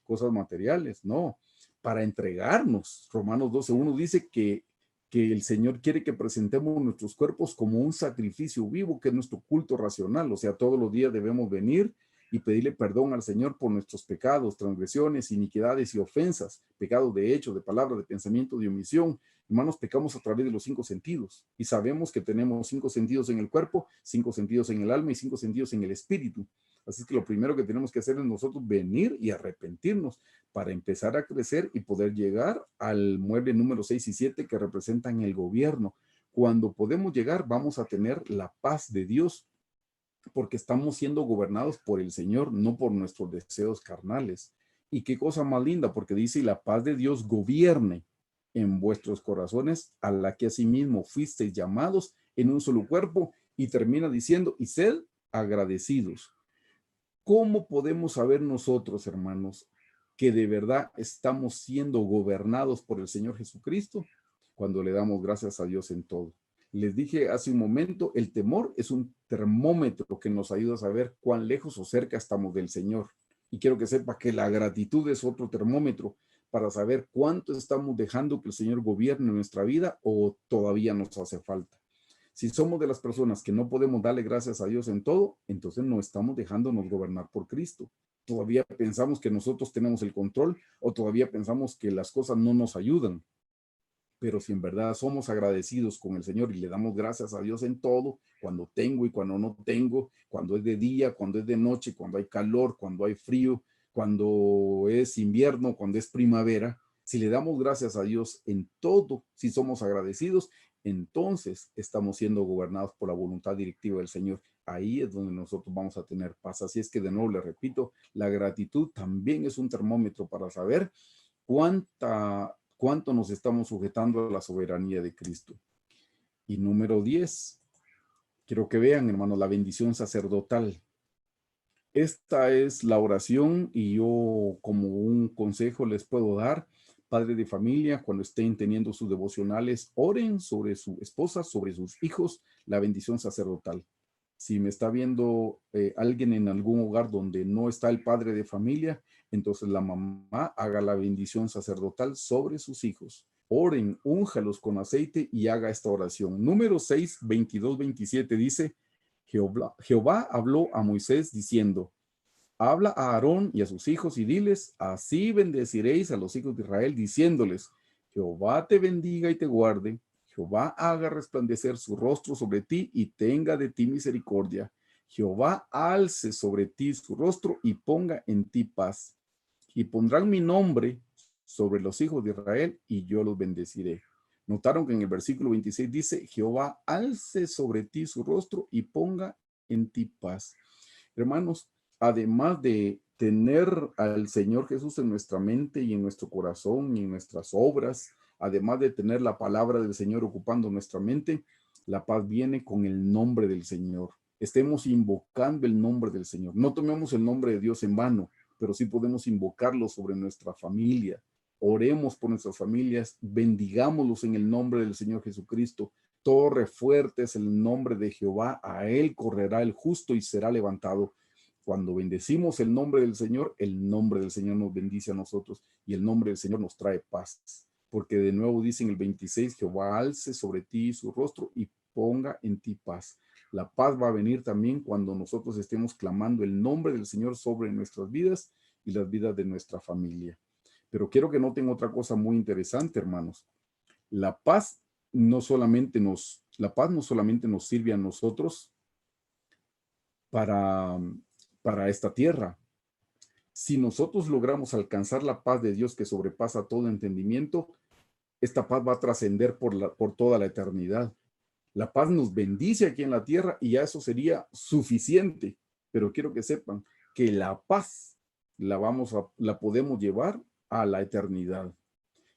cosas materiales, no, para entregarnos. Romanos 12:1 dice que el Señor quiere que presentemos nuestros cuerpos como un sacrificio vivo, que es nuestro culto racional. O sea, todos los días debemos venir y pedirle perdón al Señor por nuestros pecados, transgresiones, iniquidades y ofensas, pecados de hecho, de palabra, de pensamiento, de omisión. Hermanos, pecamos a través de los 5 sentidos y sabemos que tenemos 5 sentidos en el cuerpo, 5 sentidos en el alma y 5 sentidos en el espíritu. Así que lo primero que tenemos que hacer es nosotros venir y arrepentirnos para empezar a crecer y poder llegar al mueble número 6 y 7 que representan el gobierno. Cuando podemos llegar, vamos a tener la paz de Dios, porque estamos siendo gobernados por el Señor, no por nuestros deseos carnales. Y qué cosa más linda, porque dice, y la paz de Dios gobierne en vuestros corazones, a la que asimismo fuisteis llamados en un solo cuerpo, y termina diciendo, y sed agradecidos. ¿Cómo podemos saber nosotros, hermanos, que de verdad estamos siendo gobernados por el Señor Jesucristo? Cuando le damos gracias a Dios en todo. Les dije hace un momento, el temor es un termómetro que nos ayuda a saber cuán lejos o cerca estamos del Señor. Y quiero que sepa que la gratitud es otro termómetro para saber cuánto estamos dejando que el Señor gobierne nuestra vida o todavía nos hace falta. Si somos de las personas que no podemos darle gracias a Dios en todo, entonces no estamos dejándonos gobernar por Cristo. Todavía pensamos que nosotros tenemos el control o todavía pensamos que las cosas no nos ayudan. Pero si en verdad somos agradecidos con el Señor y le damos gracias a Dios en todo, cuando tengo y cuando no tengo, cuando es de día, cuando es de noche, cuando hay calor, cuando hay frío, cuando es invierno, cuando es primavera, si le damos gracias a Dios en todo, si somos agradecidos, entonces estamos siendo gobernados por la voluntad directiva del Señor. Ahí es donde nosotros vamos a tener paz. Así es que de nuevo le repito, la gratitud también es un termómetro para saber cuánto nos estamos sujetando a la soberanía de Cristo. Y número 10, quiero que vean, hermanos, la bendición sacerdotal. Esta es la oración y yo como un consejo les puedo dar, padre de familia, cuando estén teniendo sus devocionales, oren sobre su esposa, sobre sus hijos, la bendición sacerdotal. Si me está viendo alguien en algún hogar donde no está el padre de familia, entonces la mamá haga la bendición sacerdotal sobre sus hijos. Oren, únjalos con aceite y haga esta oración. Número 6, 22-27 dice, Jehová habló a Moisés diciendo, habla a Aarón y a sus hijos y diles, así bendeciréis a los hijos de Israel, diciéndoles, Jehová te bendiga y te guarde. Jehová haga resplandecer su rostro sobre ti y tenga de ti misericordia. Jehová alce sobre ti su rostro y ponga en ti paz. Y pondrán mi nombre sobre los hijos de Israel y yo los bendeciré. Notaron que en el versículo 26 dice, Jehová alce sobre ti su rostro y ponga en ti paz. Hermanos, además de tener al Señor Jesús en nuestra mente y en nuestro corazón y en nuestras obras, además de tener la palabra del Señor ocupando nuestra mente, la paz viene con el nombre del Señor. Estemos invocando el nombre del Señor. No tomemos el nombre de Dios en vano, pero sí podemos invocarlo sobre nuestra familia. Oremos por nuestras familias, bendigámoslos en el nombre del Señor Jesucristo. Torre fuerte es el nombre de Jehová, a él correrá el justo y será levantado. Cuando bendecimos el nombre del Señor nos bendice a nosotros y el nombre del Señor nos trae paz. Porque de nuevo dice en el 26, Jehová alce sobre ti su rostro y ponga en ti paz. La paz va a venir también cuando nosotros estemos clamando el nombre del Señor sobre nuestras vidas y las vidas de nuestra familia. Pero quiero que noten otra cosa muy interesante, hermanos. La paz no solamente nos sirve a nosotros para, para esta tierra. Si nosotros logramos alcanzar la paz de Dios que sobrepasa todo entendimiento, esta paz va a trascender por toda la eternidad. La paz nos bendice aquí en la tierra y ya eso sería suficiente. Pero quiero que sepan que la paz la podemos llevar a la eternidad.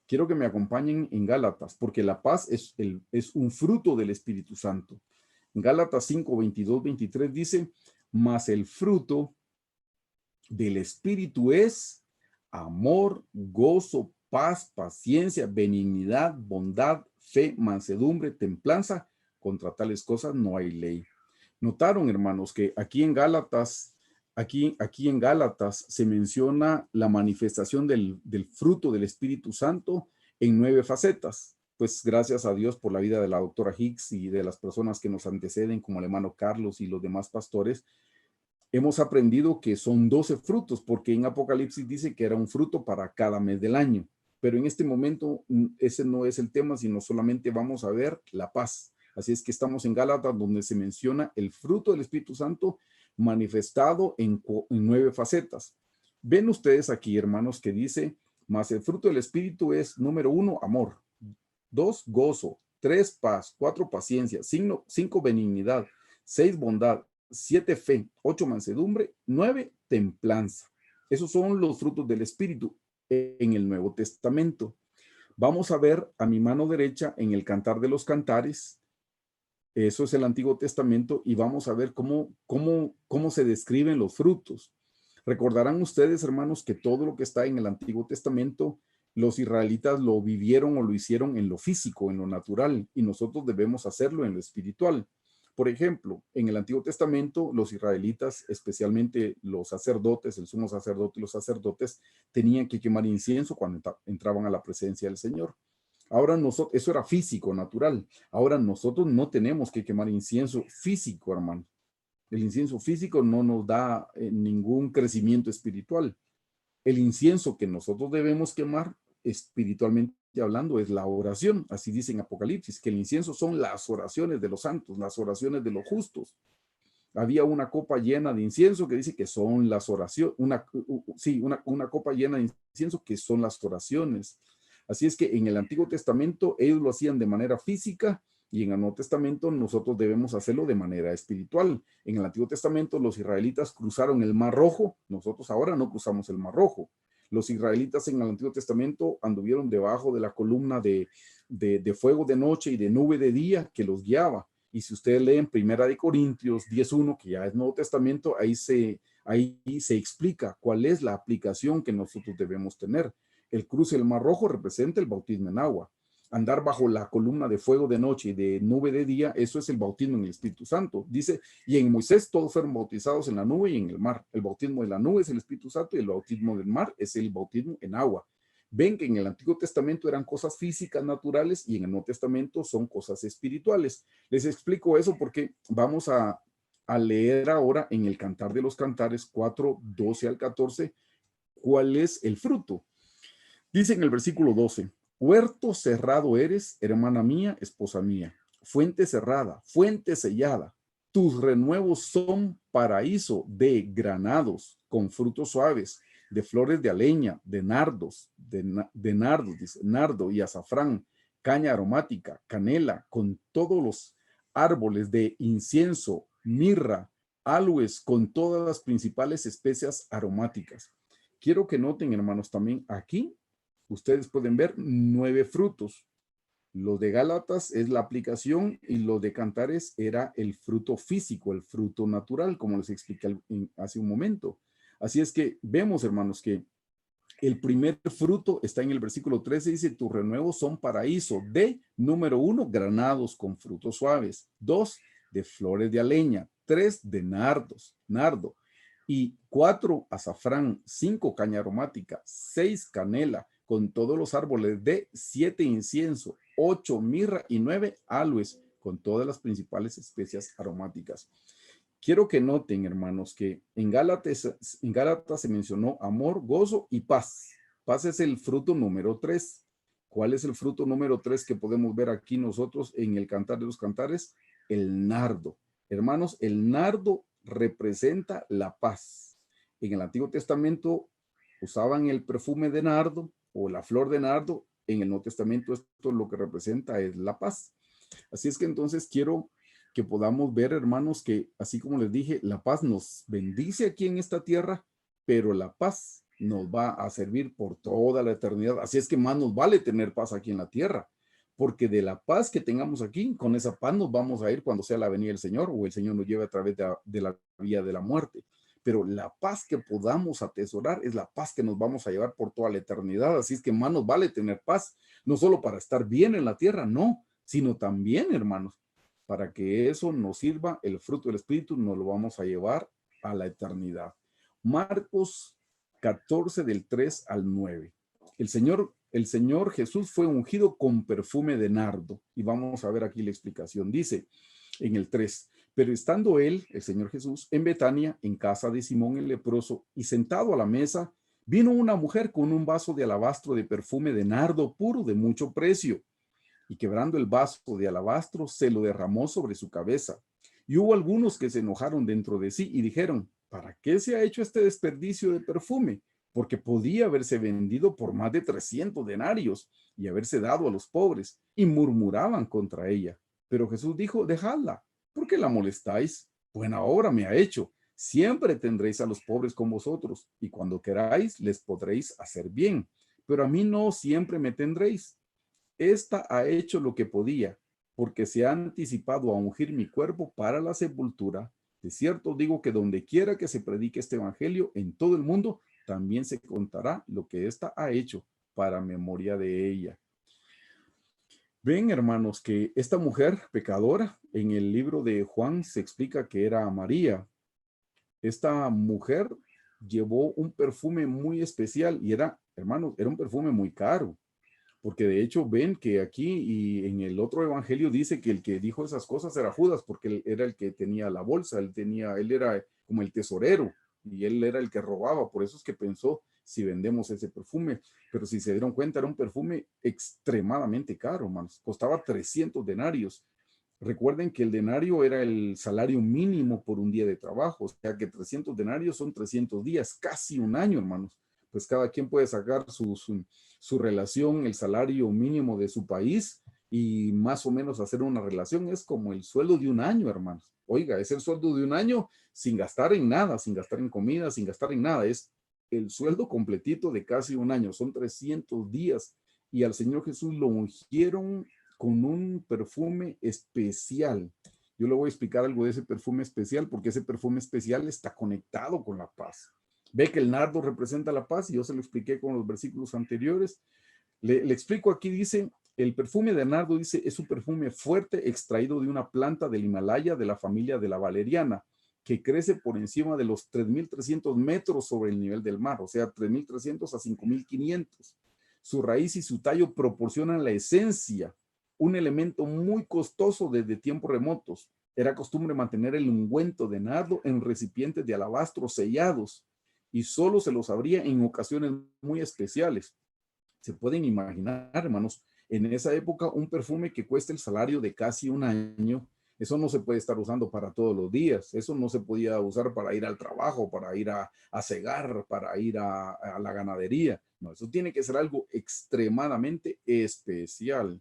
Quiero que me acompañen en Gálatas, porque la paz es un fruto del Espíritu Santo. En Gálatas 5, 22, 23 dice, mas el fruto del Espíritu es amor, gozo, paz, paciencia, benignidad, bondad, fe, mansedumbre, templanza. Contra tales cosas no hay ley. Notaron, hermanos, que aquí en Gálatas se menciona la manifestación del fruto del Espíritu Santo en 9 facetas. Pues gracias a Dios por la vida de la doctora Hicks y de las personas que nos anteceden, como el hermano Carlos y los demás pastores, hemos aprendido que son 12 frutos, porque en Apocalipsis dice que era un fruto para cada mes del año. Pero en este momento ese no es el tema, sino solamente vamos a ver la paz. Así es que estamos en Gálatas, donde se menciona el fruto del Espíritu Santo manifestado en 9 facetas. Ven ustedes aquí, hermanos, que dice, mas el fruto del Espíritu es, número 1, amor, 2, gozo, 3, paz, 4, paciencia, 5, benignidad, 6, bondad, 7, fe, 8, mansedumbre, 9, templanza. Esos son los frutos del Espíritu en el Nuevo Testamento. Vamos a ver a mi mano derecha en el Cantar de los Cantares. Eso es el Antiguo Testamento y vamos a ver cómo se describen los frutos. Recordarán ustedes, hermanos, que todo lo que está en el Antiguo Testamento, los israelitas lo vivieron o lo hicieron en lo físico, en lo natural, y nosotros debemos hacerlo en lo espiritual. Por ejemplo, en el Antiguo Testamento, los israelitas, especialmente los sacerdotes, el sumo sacerdote y los sacerdotes, tenían que quemar incienso cuando entraban a la presencia del Señor. Ahora eso era físico, natural. Ahora nosotros no tenemos que quemar incienso físico, hermano. El incienso físico no nos da ningún crecimiento espiritual. El incienso que nosotros debemos quemar, espiritualmente hablando, es la oración. Así dice en Apocalipsis, que el incienso son las oraciones de los santos, las oraciones de los justos. Había una copa llena de incienso que dice que son las oraciones, una copa llena de incienso que son las oraciones. Así es que en el Antiguo Testamento ellos lo hacían de manera física y en el Nuevo Testamento nosotros debemos hacerlo de manera espiritual. En el Antiguo Testamento los israelitas cruzaron el Mar Rojo, nosotros ahora no cruzamos el Mar Rojo. Los israelitas en el Antiguo Testamento anduvieron debajo de la columna de fuego de noche y de nube de día que los guiaba. Y si ustedes leen Primera de Corintios 10:1, que ya es Nuevo Testamento, ahí se explica cuál es la aplicación que nosotros debemos tener. El cruce del Mar Rojo representa el bautismo en agua. Andar bajo la columna de fuego de noche y de nube de día, eso es el bautismo en el Espíritu Santo. Dice, y en Moisés todos fueron bautizados en la nube y en el mar. El bautismo de la nube es el Espíritu Santo y el bautismo del mar es el bautismo en agua. Ven que en el Antiguo Testamento eran cosas físicas, naturales, y en el Nuevo Testamento son cosas espirituales. Les explico eso porque vamos a leer ahora en el Cantar de los Cantares 4, 12 al 14, cuál es el fruto. Dice en el versículo 12, Huerto cerrado eres, hermana mía, esposa mía. Fuente cerrada, fuente sellada. Tus renuevos son paraíso de granados con frutos suaves, de flores de aleña, de nardos, de nardos, dice, nardo y azafrán, caña aromática, canela, con todos los árboles de incienso, mirra, aloes, con todas las principales especias aromáticas. Quiero que noten, hermanos, también aquí ustedes pueden ver 9 frutos. Los de Gálatas es la aplicación y los de Cantares era el fruto físico, el fruto natural, como les expliqué hace un momento. Así es que vemos, hermanos, que el primer fruto está en el versículo 13, dice, tus renuevos son paraíso de, número 1, granados con frutos suaves, 2, de flores de aleña, 3, de nardo, y 4, azafrán, 5, caña aromática, 6, canela, con todos los árboles de, 7, incienso, 8, mirra y 9, aloes, con todas las principales especias aromáticas. Quiero que noten, hermanos, que en Gálatas se mencionó amor, gozo y paz. Paz es el fruto número 3. ¿Cuál es el fruto número 3 que podemos ver aquí nosotros en el Cantar de los Cantares? El nardo. Hermanos, el nardo representa la paz. En el Antiguo Testamento usaban el perfume de nardo o la flor de nardo. En el Nuevo Testamento esto lo que representa es la paz. Así es que entonces quiero que podamos ver, hermanos, que así como les dije, la paz nos bendice aquí en esta tierra, pero la paz nos va a servir por toda la eternidad. Así es que más nos vale tener paz aquí en la tierra, porque de la paz que tengamos aquí, con esa paz nos vamos a ir cuando sea la venida del Señor o el Señor nos lleve a través de la vía de la muerte. Pero la paz que podamos atesorar es la paz que nos vamos a llevar por toda la eternidad. Así es que más nos vale tener paz, no solo para estar bien en la tierra, no, sino también, hermanos, para que eso nos sirva, el fruto del Espíritu nos lo vamos a llevar a la eternidad. Marcos 14 del 3 al 9. El Señor Jesús fue ungido con perfume de nardo. Y vamos a ver aquí la explicación. Dice en el 3, pero estando él, el Señor Jesús, en Betania, en casa de Simón el leproso, y sentado a la mesa, vino una mujer con un vaso de alabastro de perfume de nardo puro de mucho precio, y quebrando el vaso de alabastro, se lo derramó sobre su cabeza. Y hubo algunos que se enojaron dentro de sí y dijeron, ¿para qué se ha hecho este desperdicio de perfume? Porque podía haberse vendido por más de 300 denarios y haberse dado a los pobres. Y murmuraban contra ella. Pero Jesús dijo, dejadla, ¿por qué la molestáis? Buena obra me ha hecho. Siempre tendréis a los pobres con vosotros, y cuando queráis les podréis hacer bien. Pero a mí no siempre me tendréis. Esta ha hecho lo que podía, porque se ha anticipado a ungir mi cuerpo para la sepultura. De cierto digo que donde quiera que se predique este evangelio en todo el mundo, también se contará lo que ésta ha hecho para memoria de ella. Ven, hermanos, que esta mujer pecadora, en el libro de Juan se explica que era María. Esta mujer llevó un perfume muy especial y era, hermanos, era un perfume muy caro. Porque de hecho ven que aquí y en el otro evangelio dice que el que dijo esas cosas era Judas, porque él era el que tenía la bolsa, él era como el tesorero y él era el que robaba. Por eso es que pensó si vendemos ese perfume. Pero si se dieron cuenta, era un perfume extremadamente caro, hermanos. Costaba 300 denarios. Recuerden que el denario era el salario mínimo por un día de trabajo, o sea que 300 denarios son 300 días, casi un año, hermanos. Pues cada quien puede sacar su relación, el salario mínimo de su país y más o menos hacer una relación. Es como el sueldo de un año, hermanos. Oiga, es el sueldo de un año sin gastar en nada, sin gastar en comida, sin gastar en nada. Es el sueldo completito de casi un año, son 300 días. Y al Señor Jesús lo ungieron con un perfume especial. Yo le voy a explicar algo de ese perfume especial, porque ese perfume especial está conectado con la paz. Ve que el nardo representa la paz y yo se lo expliqué con los versículos anteriores. Le explico aquí, dice, el perfume de nardo, dice, es un perfume fuerte extraído de una planta del Himalaya de la familia de la valeriana, que crece por encima de los 3.300 metros sobre el nivel del mar, o sea, 3.300 a 5.500. Su raíz y su tallo proporcionan la esencia, un elemento muy costoso desde tiempos remotos. Era costumbre mantener el ungüento de nardo en recipientes de alabastro sellados y solo se los abría en ocasiones muy especiales. Se pueden imaginar, hermanos, en esa época un perfume que cuesta el salario de casi un año, eso no se puede estar usando para todos los días, eso no se podía usar para ir al trabajo, para ir a cegar, para ir a la ganadería. No, eso tiene que ser algo extremadamente especial.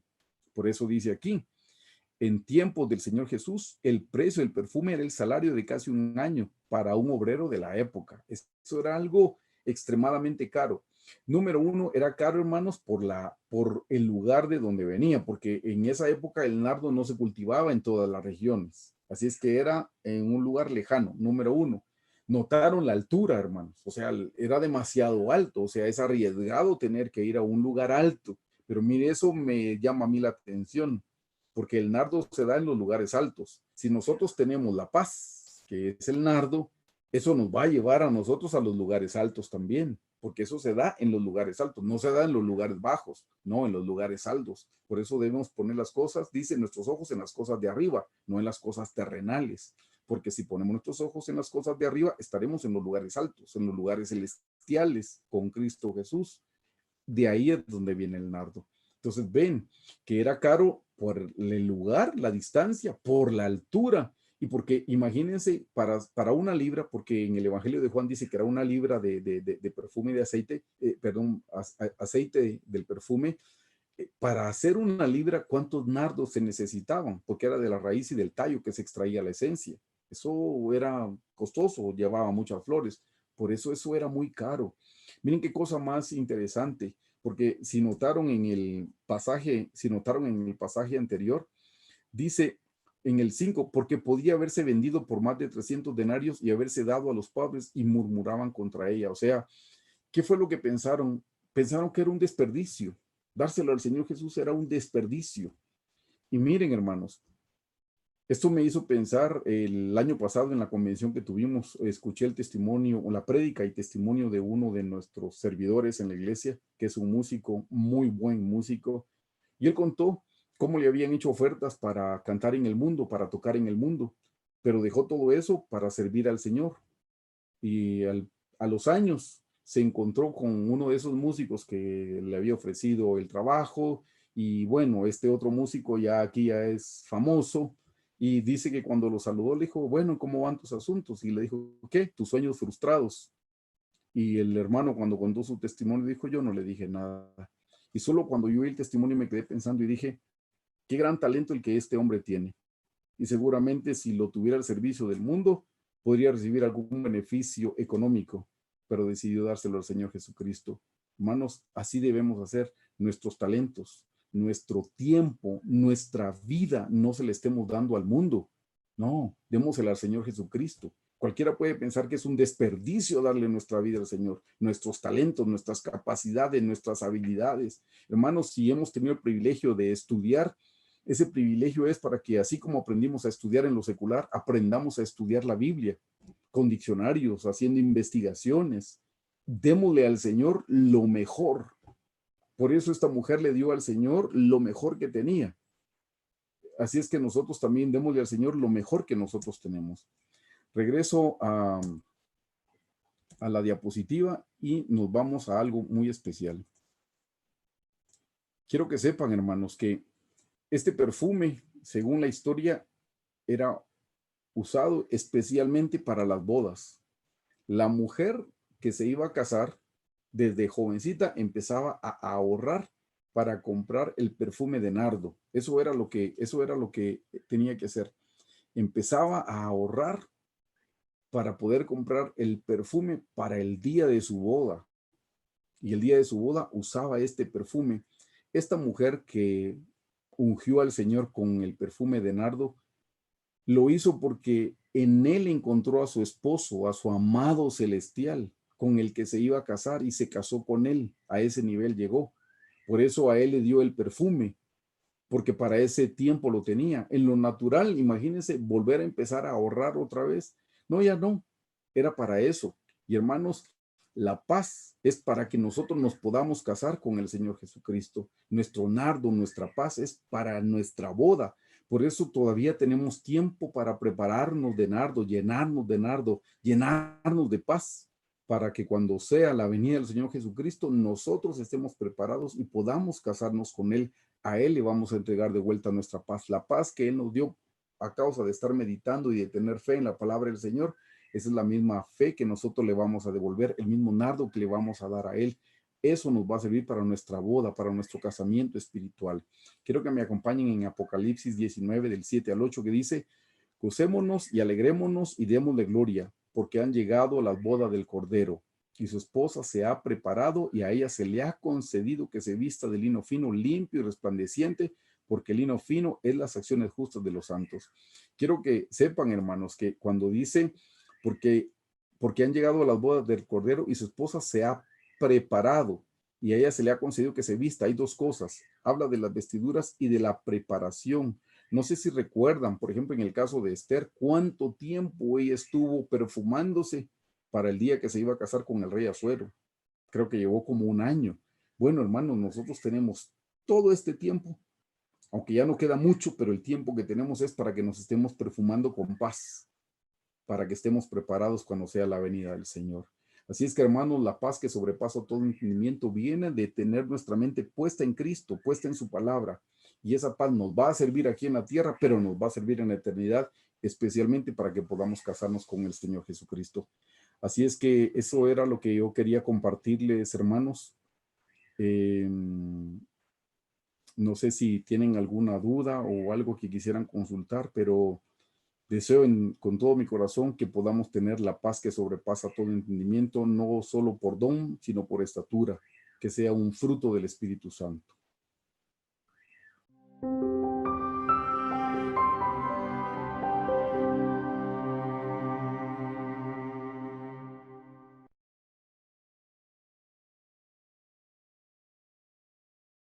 Por eso dice aquí, en tiempos del Señor Jesús, el precio del perfume era el salario de casi un año para un obrero de la época. Eso era algo extremadamente caro. Número uno, era caro, hermanos, por el lugar de donde venía, porque en esa época el nardo no se cultivaba en todas las regiones. Así es que era en un lugar lejano, número uno. Notaron la altura, hermanos, o sea, era demasiado alto, o sea, es arriesgado tener que ir a un lugar alto. Pero mire, eso me llama a mí la atención porque el nardo se da en los lugares altos. Si nosotros tenemos la paz, que es el nardo, eso nos va a llevar a nosotros a los lugares altos también, porque eso se da en los lugares altos, no se da en los lugares bajos, no, en los lugares altos. Por eso debemos poner las cosas, dice, nuestros ojos en las cosas de arriba, no en las cosas terrenales, porque si ponemos nuestros ojos en las cosas de arriba, estaremos en los lugares altos, en los lugares celestiales con Cristo Jesús. De ahí es donde viene el nardo. Entonces ven que era caro por el lugar, la distancia, por la altura. Y porque imagínense, para una libra, porque en el Evangelio de Juan dice que era una libra de perfume de aceite, perdón, aceite del perfume, para hacer una libra, ¿cuántos nardos se necesitaban? Porque era de la raíz y del tallo que se extraía la esencia. Eso era costoso, llevaba muchas flores. Por eso era muy caro. Miren qué cosa más interesante, porque si notaron en el pasaje anterior, dice en el 5 porque podía haberse vendido por más de 300 denarios y haberse dado a los pobres y murmuraban contra ella. O sea, ¿qué fue lo que pensaron? Pensaron que era un desperdicio. Dárselo al Señor Jesús era un desperdicio. Y miren, hermanos, esto me hizo pensar el año pasado en la convención que tuvimos, escuché el testimonio o la prédica y testimonio de uno de nuestros servidores en la iglesia, que es un músico, muy buen músico, y él contó cómo le habían hecho ofertas para cantar en el mundo, para tocar en el mundo, pero dejó todo eso para servir al Señor. Y a los años se encontró con uno de esos músicos que le había ofrecido el trabajo y bueno, este otro músico ya aquí ya es famoso y dice que cuando lo saludó le dijo, bueno, ¿cómo van tus asuntos? Y le dijo, ¿qué? Tus sueños frustrados. Y el hermano cuando contó su testimonio dijo, yo no le dije nada. Y solo cuando yo oí el testimonio me quedé pensando y dije, qué gran talento el que este hombre tiene. Y seguramente si lo tuviera al servicio del mundo, podría recibir algún beneficio económico, pero decidió dárselo al Señor Jesucristo. Hermanos, así debemos hacer nuestros talentos, nuestro tiempo, nuestra vida, no se le estemos dando al mundo. No, démosela al Señor Jesucristo. Cualquiera puede pensar que es un desperdicio darle nuestra vida al Señor, nuestros talentos, nuestras capacidades, nuestras habilidades. Hermanos, si hemos tenido el privilegio de estudiar, ese privilegio es para que así como aprendimos a estudiar en lo secular, aprendamos a estudiar la Biblia con diccionarios, haciendo investigaciones. Démosle al Señor lo mejor. Por eso esta mujer le dio al Señor lo mejor que tenía. Así es que nosotros también démosle al Señor lo mejor que nosotros tenemos. Regreso a la diapositiva y nos vamos a algo muy especial. Quiero que sepan, hermanos, que este perfume, según la historia, era usado especialmente para las bodas. La mujer que se iba a casar, desde jovencita empezaba a ahorrar para comprar el perfume de nardo. Eso era lo que tenía que hacer. Empezaba a ahorrar para poder comprar el perfume para el día de su boda. Y el día de su boda usaba este perfume. Esta mujer que ungió al Señor con el perfume de nardo, lo hizo porque en él encontró a su esposo, a su amado celestial, con el que se iba a casar y se casó con él. A ese nivel llegó. Por eso a él le dio el perfume, porque para ese tiempo lo tenía. En lo natural, imagínense volver a empezar a ahorrar otra vez. No, ya no. Era para eso. Y hermanos, la paz es para que nosotros nos podamos casar con el Señor Jesucristo. Nuestro nardo, nuestra paz es para nuestra boda. Por eso todavía tenemos tiempo para prepararnos de nardo, llenarnos de paz, para que cuando sea la venida del Señor Jesucristo, nosotros estemos preparados y podamos casarnos con Él. A Él le vamos a entregar de vuelta nuestra paz, la paz que Él nos dio a causa de estar meditando y de tener fe en la palabra del Señor. Esa es la misma fe que nosotros le vamos a devolver, el mismo nardo que le vamos a dar a Él. Eso nos va a servir para nuestra boda, para nuestro casamiento espiritual. Quiero que me acompañen en Apocalipsis 19, del 7 al 8, que dice: gocémonos y alegrémonos y démosle gloria, porque han llegado las bodas del Cordero, y su esposa se ha preparado, y a ella se le ha concedido que se vista de lino fino, limpio y resplandeciente, porque el lino fino es las acciones justas de los santos. Quiero que sepan, hermanos, que cuando dice, porque, porque han llegado las bodas del Cordero y su esposa se ha preparado, y a ella se le ha concedido que se vista, hay dos cosas. Habla de las vestiduras y de la preparación. No sé si recuerdan, por ejemplo, en el caso de Esther, cuánto tiempo ella estuvo perfumándose para el día que se iba a casar con el rey Asuero. Creo que llevó como un año. Bueno, hermanos, nosotros tenemos todo este tiempo, aunque ya no queda mucho, pero el tiempo que tenemos es para que nos estemos perfumando con paz, para que estemos preparados cuando sea la venida del Señor. Así es que, hermanos, la paz que sobrepasa todo entendimiento viene de tener nuestra mente puesta en Cristo, puesta en su palabra. Y esa paz nos va a servir aquí en la tierra, pero nos va a servir en la eternidad, especialmente para que podamos casarnos con el Señor Jesucristo. Así es que eso era lo que yo quería compartirles, hermanos. Eh, no sé si tienen alguna duda o algo que quisieran consultar, pero deseo con todo mi corazón que podamos tener la paz que sobrepasa todo entendimiento, no solo por don, sino por estatura, que sea un fruto del Espíritu Santo.